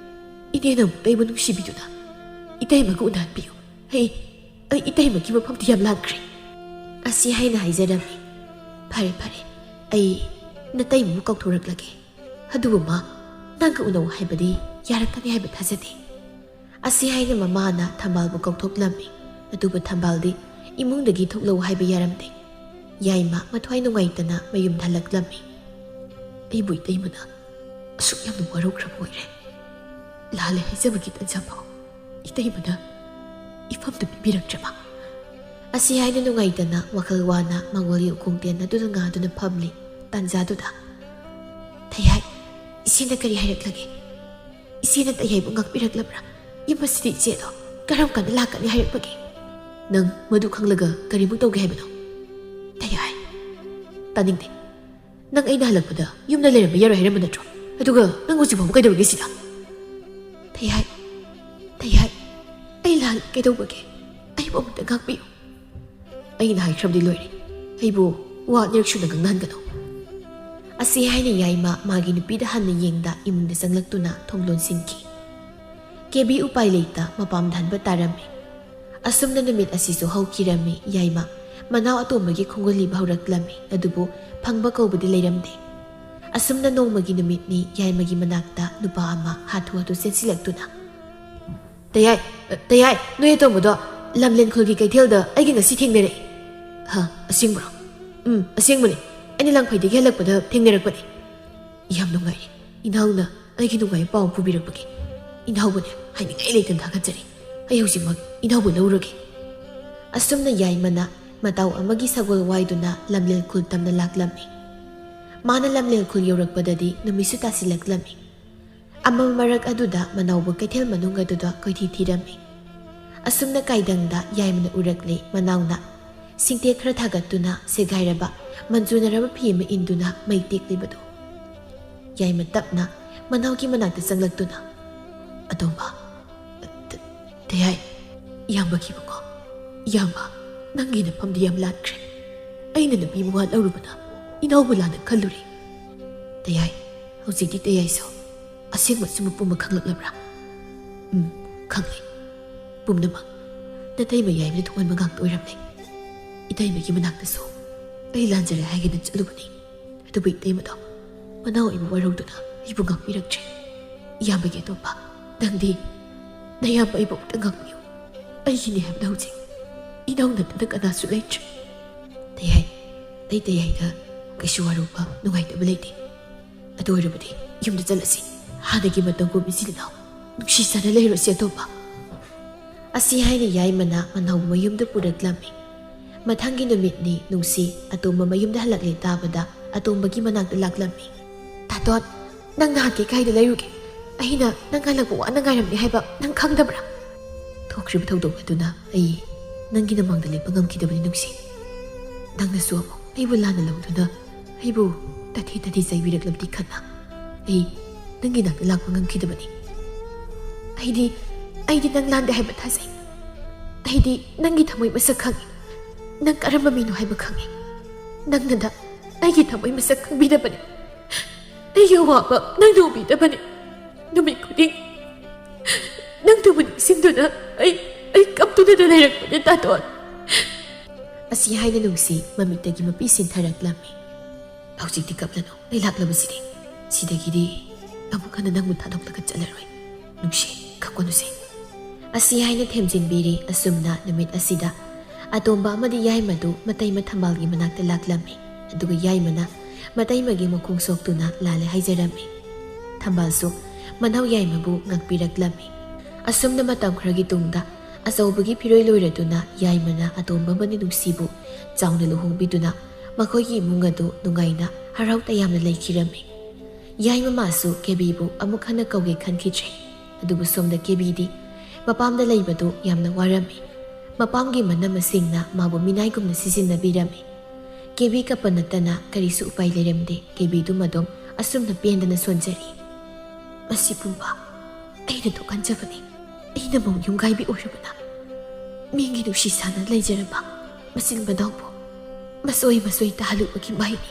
ꯏꯅꯦꯅ ꯑꯃꯨꯛꯇ ꯑꯩꯕꯨ ꯅꯨꯡꯁꯤꯕꯤꯗꯨꯅ ꯏꯇꯩꯃꯒ ꯎꯅꯍꯟꯕꯤꯌꯨ꯫ ꯑꯩ ꯏꯇꯩꯃꯒꯤ ꯃꯐꯝꯗꯤ ꯌꯥꯝ ꯂꯥꯟꯈ꯭ꯔꯦ꯫ ꯑꯁꯤ ꯍꯥꯏꯅ ꯍꯥꯏꯖꯔꯝꯃꯤ꯫ ꯐꯔꯦ ꯐꯔꯦ, ꯑꯩ ꯅꯇꯩꯃꯕꯨ ꯀꯧꯊꯣꯔꯛꯂꯒꯦ꯫ ꯑꯗꯨꯕꯨ ꯃꯥ, ꯅꯪꯒ ꯎꯅꯧ ꯍꯥꯏꯕꯗꯤ ꯌꯥꯔꯛꯀꯅꯤ ꯍꯥꯏꯕ ꯊꯥꯖꯗꯦ꯫ ꯑꯁꯤ ꯍꯥꯏꯅ ꯃꯃꯥꯅ ꯊꯝꯕꯥꯜꯕꯨ ꯀꯧꯊꯣꯛꯂꯝꯃꯤ꯫ ꯑꯗꯨꯕꯨ ꯊꯝꯕꯥꯜꯗꯤ ꯏꯃꯨꯡꯗꯒꯤ ꯊꯣꯛꯂꯧ ꯍꯥꯏꯕ ꯌꯥꯔꯝꯗꯦ꯫ ꯌꯥꯏꯃ ꯃꯊ꯭ꯋꯥꯏ ꯅꯨꯡꯉꯥꯏꯇꯅ ꯃꯌꯨꯝꯗ ꯍꯜꯂꯛꯂꯝꯃꯤ꯫ ꯑꯩꯕꯨ ꯏꯇꯩꯃꯅ ꯑꯁꯨꯛ ꯌꯥꯝꯅ ꯋꯥꯔꯧꯈ꯭ꯔꯕ ꯑꯣꯏꯔꯦ꯫ ꯂꯥꯜꯂꯦ ꯍꯥꯏꯖꯕꯒꯤ ꯇꯟꯖꯥꯐꯥꯎ ꯏꯇꯩꯃꯅ ꯏꯐꯝꯗ ꯄꯤꯕꯤꯔꯛꯇ꯭ꯔꯕ꯫ ꯑꯁꯤ ꯍꯥꯏꯅ ꯅꯨꯡꯉꯥꯏꯇꯅ ꯋꯥꯈꯜ ꯋꯥꯅ ꯃꯉꯣꯜꯒꯤ ꯎꯈꯣꯡꯇꯦꯟ ꯑꯗꯨꯗ ꯉꯥꯗꯨꯅ ꯐꯝꯂꯤ꯫ ꯇꯥꯟꯖꯥꯗꯨꯗ, ꯇꯩꯍꯥꯏ, ꯏꯆꯦꯅ ꯀꯔꯤ ꯍꯥꯏꯔꯛꯂꯒꯦ? ꯏꯆꯦꯅ ꯇꯩꯍꯥꯏꯕꯨ ꯉꯥꯛꯄꯤꯔꯛꯂꯕ꯭ꯔꯥ? ꯌꯨꯝ ꯑꯁꯤꯗ ꯏꯆꯦꯗꯣ ꯀꯔꯝ ꯀꯥꯟꯗ ꯂꯥꯛꯀꯅꯤ ꯍꯥꯏꯔꯛꯄꯒꯦ? ꯅꯪ ꯃꯗꯨ ꯈꯪꯂꯒ ꯀꯔꯤꯃꯨꯛ ꯇꯧꯒꯦ ꯍꯥꯏꯕꯅꯣ? ꯇꯩꯍꯥꯏ, ꯇꯥꯅꯤꯡꯗꯦ꯫ ꯅꯪ ꯑꯩꯅ ꯍꯜꯂꯛꯄꯗ ꯌꯨꯝꯗ ꯂꯩꯔꯝꯕ ꯌꯥꯔꯣꯏ ꯍꯥꯏꯔꯝꯕ ꯅꯠꯇ꯭ꯔꯣ? ꯑꯗꯨꯒ ꯅꯪ ꯍꯧꯖꯤꯛꯐꯥꯎꯕ ꯀꯩꯗꯧꯔꯤꯒꯦ ꯁꯤꯗ? ꯇꯩꯍꯥꯏ, ꯑꯩ ꯂꯥꯜꯂꯦ, ꯀꯩꯗꯧꯕꯒꯦ? ꯑꯩꯕꯨ ꯑꯃꯨꯛꯇ ꯉꯥꯛꯄꯤꯌꯨ꯫ ꯑꯩꯅ ꯍꯥꯏꯈ꯭ꯔꯕꯗꯤ ꯂꯣꯏꯔꯦ꯫ ꯑꯩꯕꯨ ꯋꯥ ꯑꯅꯤꯔꯛ ꯁꯨꯅ ꯉꯥꯡꯅꯍꯟꯒꯅꯨ꯫ ꯑꯁꯤ ꯍꯥꯏꯅ ꯌꯥꯏꯃ ꯃꯥꯒꯤ ꯅꯨꯄꯤꯗ ꯍꯟꯅ ꯌꯦꯡꯗ ꯏꯃꯨꯡꯗ ꯆꯪꯂꯛꯇꯨꯅ ꯊꯣꯡ ꯂꯣꯟꯁꯤꯟꯈꯤ꯫ ꯀꯦꯕꯤ ꯎꯄꯥꯏ ꯂꯩꯇ ꯃꯄꯥꯝꯗ ꯍꯟꯕ ꯇꯥꯔꯝꯃꯤ꯫ ꯑꯁꯨꯝꯅ ꯅꯨꯃꯤꯠ ꯑꯁꯤꯁꯨ ꯍꯧꯈꯤꯔꯝꯃꯤ꯫ ꯌꯥꯏꯃ ꯃꯅꯥꯎ ꯑꯇꯣꯝꯕꯒꯤ ꯈꯣꯡꯒꯨꯜ ꯂꯤꯕ ꯍꯧꯔꯛꯂꯝꯃꯤ꯫ ꯑꯗꯨꯕꯨ ꯐꯪꯕ ꯀꯧꯕꯗꯤ ꯂꯩꯔꯝꯗꯦ꯫ ꯑꯁꯨꯝꯅ ꯅꯣꯡꯃꯒꯤ ꯅꯨꯃꯤꯠꯅꯤ ꯌꯥꯏꯃꯒꯤ ꯃꯅꯥꯛꯇ ꯅꯨꯄꯥ ꯑꯃ ꯍꯥꯊꯨ ꯍꯥꯊꯨ ꯆꯦꯟꯁꯤꯜꯂꯛꯇꯨꯅ, ꯇꯩꯍꯥꯏ, ꯅꯣꯏ ꯑꯇꯣꯝꯕꯗꯣ ꯂꯝꯂꯦꯟꯈꯨꯜꯒꯤ ꯀꯩꯊꯦꯜꯗ ꯑꯩꯒꯤ ꯉꯁꯤ ꯊꯦꯡꯅꯔꯛꯏ꯫ ꯑꯁꯦꯡꯕ꯭ꯔꯣ? ꯑꯁꯦꯡꯕꯅꯤ꯫ ꯑꯩꯅ ꯂꯥꯡꯐꯩꯗꯒꯤ ꯍꯜꯂꯛꯄꯗ ꯊꯦꯡꯅꯔꯛꯄꯅꯤ꯫ ꯌꯥꯝ ꯅꯨꯡꯉꯥꯏꯔꯦ ꯏꯅꯥꯎꯅ ꯑꯩꯒꯤ ꯅꯨꯡꯉꯥꯏꯕ ꯄꯥꯎ ꯄꯨꯕꯤꯔꯛꯄꯒꯤ꯫ ꯏꯅꯥꯎꯕꯨꯅꯦ ꯍꯥꯏꯅꯤꯡꯉꯥꯏ ꯂꯩꯇꯅ ꯊꯥꯒꯠꯆꯔꯤ꯫ ꯑꯩ ꯍꯧꯖꯤꯛꯃꯛ ꯏꯅꯥꯎꯕꯨ ꯂꯧꯔꯒꯦ꯫ ꯑꯁꯨꯝꯅ ꯌꯥꯏꯃꯅ ꯃꯇꯥꯎ ꯑꯃꯒꯤ ꯁꯒꯣꯜ ꯋꯥꯏꯗꯨꯅ ꯂꯝꯂꯦꯟꯈꯨꯜ ꯇꯝꯅ ꯂꯥꯛꯂꯝꯃꯤ꯫ ꯃꯥꯅ ꯂꯝꯂꯦꯟꯈꯨꯜ ꯌꯧꯔꯛꯄꯗꯗꯤ ꯅꯨꯃꯤꯠꯁꯨ ꯇꯥꯁꯤꯜꯂꯛꯂꯝꯃꯤ꯫ ꯑꯃꯝ ꯃꯔꯛ ꯑꯗꯨꯗ ꯃꯅꯥꯎꯕꯨ ꯀꯩꯊꯦꯜ ꯃꯅꯨꯡ ꯑꯗꯨꯗ ꯀꯣꯏꯊꯤ ꯊꯤꯔꯝꯃꯤ꯫ ꯑꯁꯨꯝꯅ ꯀꯥꯏꯗꯪꯗ ꯌꯥꯏꯃꯅ ꯎꯔꯛꯂꯤ ꯃꯅꯥꯎꯅ ꯁꯤꯡꯇꯦꯛ ꯈꯔ ꯊꯥꯒꯠꯇꯨꯅ ꯁꯦꯒꯥꯏꯔꯕ ꯃꯟꯖꯨꯅꯔꯕ ꯐꯤ ꯑꯃ ꯏꯟꯗꯨꯅ ꯃꯩ ꯇꯦꯛꯂꯤꯕꯗꯨ꯫ ꯌꯥꯏꯃ ꯇꯞꯅ ꯃꯅꯥꯎꯒꯤ ꯃꯅꯥꯛꯇ ꯆꯪꯂꯛꯇꯨꯅ, ꯑꯇꯣꯝꯕ, ꯇꯩꯍꯥꯏ, ꯏꯌꯥꯝꯕꯒꯤꯕꯨꯀꯣ, ꯏꯌꯥꯝꯕ, ꯅꯪꯒꯤ ꯅꯐꯝꯗꯤ ꯌꯥꯝ ꯂꯥꯟꯈ꯭ꯔꯦ꯫ ꯑꯩꯅ ꯅꯨꯄꯤ ꯃꯋꯥ ꯂꯧꯔꯨꯕꯅ ꯏꯅꯥꯎꯕꯨ ꯂꯥꯟꯅ ꯈꯜꯂꯨꯔꯤ꯫ ꯇꯩꯍꯥꯏ, ꯍꯧꯖꯤꯛꯇꯤ ꯇꯩꯍꯥꯏꯁꯨ ꯑꯁꯦꯡꯕ ꯆꯨꯝꯕ ꯄꯨꯝꯕ ꯈꯪꯂꯛꯂꯕ꯭ꯔꯥ? ꯈꯪꯂꯦ꯫ ꯄꯨꯝꯅꯃꯛ ꯅꯇꯩꯃ ꯌꯥꯏꯃꯅ ꯊꯣꯡꯍꯟꯕ ꯉꯥꯛꯇ ꯑꯣꯏꯔꯝꯂꯦ꯫ ꯏꯇꯩꯃꯒꯤ ꯃꯅꯥꯛꯇꯁꯨ ꯑꯩ ꯂꯥꯟꯖꯔꯦ ꯍꯥꯏꯒꯦꯅ ꯆꯠꯂꯨꯕꯅꯤ꯫ ꯑꯗꯨꯕꯨ ꯏꯇꯩꯃꯗꯣ ꯃꯅꯥꯎ ꯑꯩꯕꯨ ꯋꯥꯔꯧꯗꯨꯅ ꯑꯩꯕꯨ ꯉꯥꯛꯄꯤꯔꯛꯇ꯭ꯔꯦ꯫ ꯏꯌꯥꯝꯕꯒꯤ ꯑꯇꯣꯞꯄ, ꯅꯪꯗꯤ ꯅꯌꯥꯝꯕ ꯑꯩꯕꯨ ꯑꯃꯨꯛꯇ ꯉꯥꯛꯄꯤꯌꯨ꯫ ꯑꯩꯒꯤꯅꯦ ꯍꯥꯏꯕꯗ ꯍꯧꯖꯤꯛ ꯏꯅꯥꯎ ꯅꯠꯇꯅ ꯀꯅꯥꯁꯨ ꯂꯩꯇ꯭ꯔꯦ꯫ ꯇꯩꯍꯥꯏ, ꯑꯩ ꯇꯩꯍꯥꯏꯗ ꯀꯩꯁꯨ ꯋꯥꯔꯧꯕ ꯅꯨꯡꯉꯥꯏꯇꯕ ꯂꯩꯇꯦ꯫ ꯑꯗꯨ ꯑꯣꯏꯔꯕꯗꯤ ꯌꯨꯝꯗ ꯆꯠꯂꯁꯤ꯫ ꯍꯥꯟꯅꯒꯤ ꯃꯇꯝꯒꯨꯝ ꯏꯆꯤꯜ ꯏꯅꯥꯎ ꯅꯨꯡꯁꯤ ꯆꯥꯟꯅ ꯂꯩꯔꯁꯤ ꯑꯇꯣꯞꯄ꯫ ꯑꯁꯤ ꯍꯥꯏꯅ ꯌꯥꯏꯃꯅ ꯃꯅꯥꯎꯕꯨ ꯃꯌꯨꯝꯗ ꯄꯨꯔꯛꯂꯝꯃꯤ꯫ ꯃꯊꯪꯒꯤ ꯅꯨꯃꯤꯠꯅꯤ ꯅꯨꯡꯁꯤ ꯑꯇꯣꯝꯕ ꯃꯌꯨꯝꯗ ꯍꯜꯂꯛꯂꯦ ꯇꯥꯕꯗ ꯑꯇꯣꯝꯕꯒꯤ ꯃꯅꯥꯛꯇ ꯂꯥꯛꯂꯝꯃꯤ꯫ ꯇꯥꯇꯣꯟ, ꯅꯪ ꯅꯍꯥꯟꯈꯩ ꯀꯥꯏꯗ ꯂꯩꯔꯨꯒꯦ? ꯑꯩꯅ ꯅꯪ ꯍꯜꯂꯛꯄ ꯋꯥꯅ ꯉꯥꯏꯔꯝꯃꯤ ꯍꯥꯏꯕ ꯅꯪ ꯈꯪꯗꯕ꯭ꯔꯥ? ꯊꯣꯛꯈ꯭ꯔꯤꯕ ꯊꯧꯗꯣꯛ ꯑꯗꯨꯅ ꯑꯩ ꯅꯪꯒꯤ ꯅꯃꯥꯡꯗ ꯂꯦꯞꯄ ꯉꯝꯈꯤꯗꯕꯅꯤ ꯅꯨꯡꯁꯤ꯫ ꯅꯪꯅꯁꯨ ꯑꯃꯨꯛ ꯑꯩꯕꯨ ꯂꯥꯟꯅ ꯂꯧꯗꯨꯅ ꯑꯩꯕꯨ ꯇꯊꯤ ꯆꯩꯕꯤꯔꯛꯂꯕꯗꯤ ꯈꯟꯅ ꯑꯩ ꯅꯪꯒꯤ ꯅꯥꯛꯇ ꯂꯥꯛꯄ ꯉꯝꯈꯤꯗꯕꯅꯤ꯫ ꯑꯩꯗꯤ ꯅꯪ ꯂꯥꯟꯗꯦ ꯍꯥꯏꯕ ꯊꯥꯖꯩ꯫ ꯑꯩꯗꯤ ꯅꯪꯒꯤ ꯊꯃꯣꯏ ꯃꯁꯛ ꯈꯪꯉꯤ꯫ ꯅꯪ ꯀꯔꯝꯕ ꯃꯤꯅꯣ ꯍꯥꯏꯕ ꯈꯪꯉꯤ꯫ ꯅꯪꯅ ꯑꯩꯒꯤ ꯊꯃꯣꯏ ꯃꯁꯛ ꯈꯪꯕꯤꯗꯕꯅꯤ꯫ ꯑꯩꯒꯤ ꯑꯋꯥꯕ ꯅꯪꯅ ꯎꯕꯤꯗꯕꯅꯤ꯫ ꯅꯨꯃꯤꯠ ꯈꯨꯗꯤꯡ ꯅꯪꯗꯨꯕꯨ ꯅꯤꯡꯁꯤꯡꯗꯨꯅ ꯑꯩ ꯀꯞꯇꯨꯅ ꯂꯩꯔꯛꯄꯅꯤ ꯇꯥꯇꯣꯟ꯫ ꯑꯁꯤ ꯍꯥꯏꯅ ꯅꯨꯡꯁꯤ ꯃꯃꯤꯠꯇꯒꯤ ꯃꯄꯤ ꯁꯤꯟꯊꯔꯛꯂꯝꯃꯤ꯫ ꯍꯧꯖꯤꯛꯇꯤ ꯀꯞꯂꯅꯨ, ꯑꯩ ꯂꯥꯛꯂꯕꯁꯤꯗꯤ ꯁꯤꯗꯒꯤꯗꯤ ꯑꯃꯨꯛ ꯍꯟꯅ ꯅꯪꯕꯨ ꯊꯥꯗꯣꯛꯂꯒ ꯆꯠꯂꯔꯣꯏ꯫ ꯅꯨꯡꯁꯤ, ꯀꯞꯀꯅꯨꯁꯦ꯫ ꯑꯁꯤ ꯍꯥꯏꯅ ꯊꯦꯝꯖꯤꯟꯕꯤꯔꯤ꯫ ꯑꯁꯨꯝꯅ ꯅꯨꯃꯤꯠ ꯑꯁꯤꯗ ꯑꯇꯣꯝꯕ ꯑꯃꯗꯤ ꯌꯥꯏꯃꯗꯨ ꯃꯇꯩꯃ ꯊꯝꯕꯥꯜꯒꯤ ꯃꯅꯥꯛꯇ ꯂꯥꯛꯂꯝꯃꯤ꯫ ꯑꯗꯨꯒ ꯌꯥꯏꯃꯅ ꯃꯇꯩꯃꯒꯤ ꯃꯈꯣꯡ ꯁꯣꯛꯇꯨꯅ ꯂꯥꯜꯂꯦ ꯍꯥꯏꯖꯔꯝꯃꯤ꯫ ꯊꯝꯕꯥꯜꯁꯨ ꯃꯅꯥꯎ ꯌꯥꯏꯃꯕꯨ ꯉꯥꯛꯄꯤꯔꯛꯂꯝꯃꯤ꯫ ꯑꯁꯨꯝꯅ ꯃꯇꯝ ꯈꯔꯒꯤ ꯇꯨꯡꯗ ꯑꯆꯧꯕꯒꯤ ꯐꯤꯔꯣꯏ ꯂꯣꯏꯔꯗꯨꯅ ꯌꯥꯏꯃꯅ ꯑꯇꯣꯝꯕ ꯑꯃꯗꯤ ꯅꯨꯡꯁꯤꯕꯨ ꯆꯥꯎꯅ ꯂꯨꯍꯣꯡꯕꯤꯗꯨꯅ ꯃꯈꯣꯏꯒꯤ ꯏꯃꯨꯡ ꯑꯗꯨ ꯅꯨꯡꯉꯥꯏꯅ ꯍꯔꯥꯎ ꯇꯌꯥꯝꯅ ꯂꯩꯈꯤꯔꯝꯃꯤ꯫ ꯌꯥꯏꯃ ꯃꯥꯁꯨ ꯀꯦꯕꯤꯕꯨ ꯑꯃꯨꯛ ꯍꯟꯅ ꯀꯧꯒꯦ ꯈꯟꯈꯤꯗ꯭ꯔꯦ꯫ ꯑꯗꯨꯕꯨ ꯁꯣꯝꯗ ꯀꯦꯕꯤꯗꯤ ꯃꯄꯥꯝꯗ ꯂꯩꯕꯗꯨ ꯌꯥꯝꯅ ꯋꯥꯔꯝꯃꯤ꯫ ꯃꯄꯥꯝꯒꯤ ꯃꯅꯝꯁꯤꯡꯅ ꯃꯥꯕꯨ ꯃꯤꯅꯥꯏꯒꯨꯝꯅ ꯁꯤꯖꯤꯟꯅꯕꯤꯔꯝꯃꯤ꯫ ꯀꯦꯕꯤ ꯀꯞꯄ ꯅꯠꯇꯅ ꯀꯔꯤꯁꯨ ꯎꯄꯥꯏ ꯂꯩꯔꯝꯗꯦ꯫ ꯀꯦꯕꯤꯗꯨ ꯃꯗꯣꯝ ꯑꯁꯨꯝꯅ ꯄꯦꯟꯗꯅ ꯁꯣꯟꯖꯔꯤ꯫ ꯃꯁꯤ ꯄꯨꯝꯕ ꯑꯩꯅ ꯊꯣꯛꯍꯟꯖꯕꯅꯤ꯫ ꯑꯩꯅ ꯃꯧ ꯌꯨꯝꯒꯥꯏꯕꯤ ꯑꯣꯏꯔꯕꯅ ꯃꯤꯒꯤ ꯅꯨꯡꯁꯤ ꯁꯥꯟꯅ ꯂꯩꯖꯔꯕ ꯃꯆꯤꯟ ꯃꯅꯥꯎꯕꯨ ꯃꯁꯣꯏ ꯇꯥꯍꯜꯂꯨꯕꯒꯤ ꯃꯍꯩꯅꯤ꯫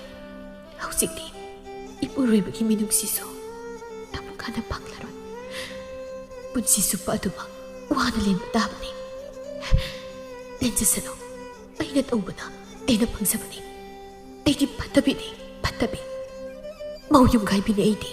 ꯍꯧꯖꯤꯛꯇꯤ ꯏꯄꯨꯔꯣꯏꯕꯒꯤ ꯃꯤꯅꯨꯡꯁꯤꯁꯨ ꯑꯃꯨꯛ ꯍꯟꯅ ꯐꯪꯂꯔꯣꯏ꯫ ꯄꯨꯟꯁꯤ ꯆꯨꯞꯄ ꯑꯗꯨꯃꯛ ꯋꯥꯅ ꯂꯦꯟꯕ ꯇꯥꯕꯅꯤ꯫ ꯂꯦꯟꯖꯁꯅꯨ, ꯑꯩꯅ ꯇꯧꯕꯅ ꯑꯩꯅ ꯐꯪꯖꯕꯅꯤ꯫ ꯑꯩꯗꯤ ꯐꯠꯇꯕꯤꯅꯤ, ꯐꯠꯇꯕꯤ ꯃꯧ ꯌꯨꯝꯒꯥꯏꯕꯤꯅꯤ ꯑꯩꯗꯤ꯫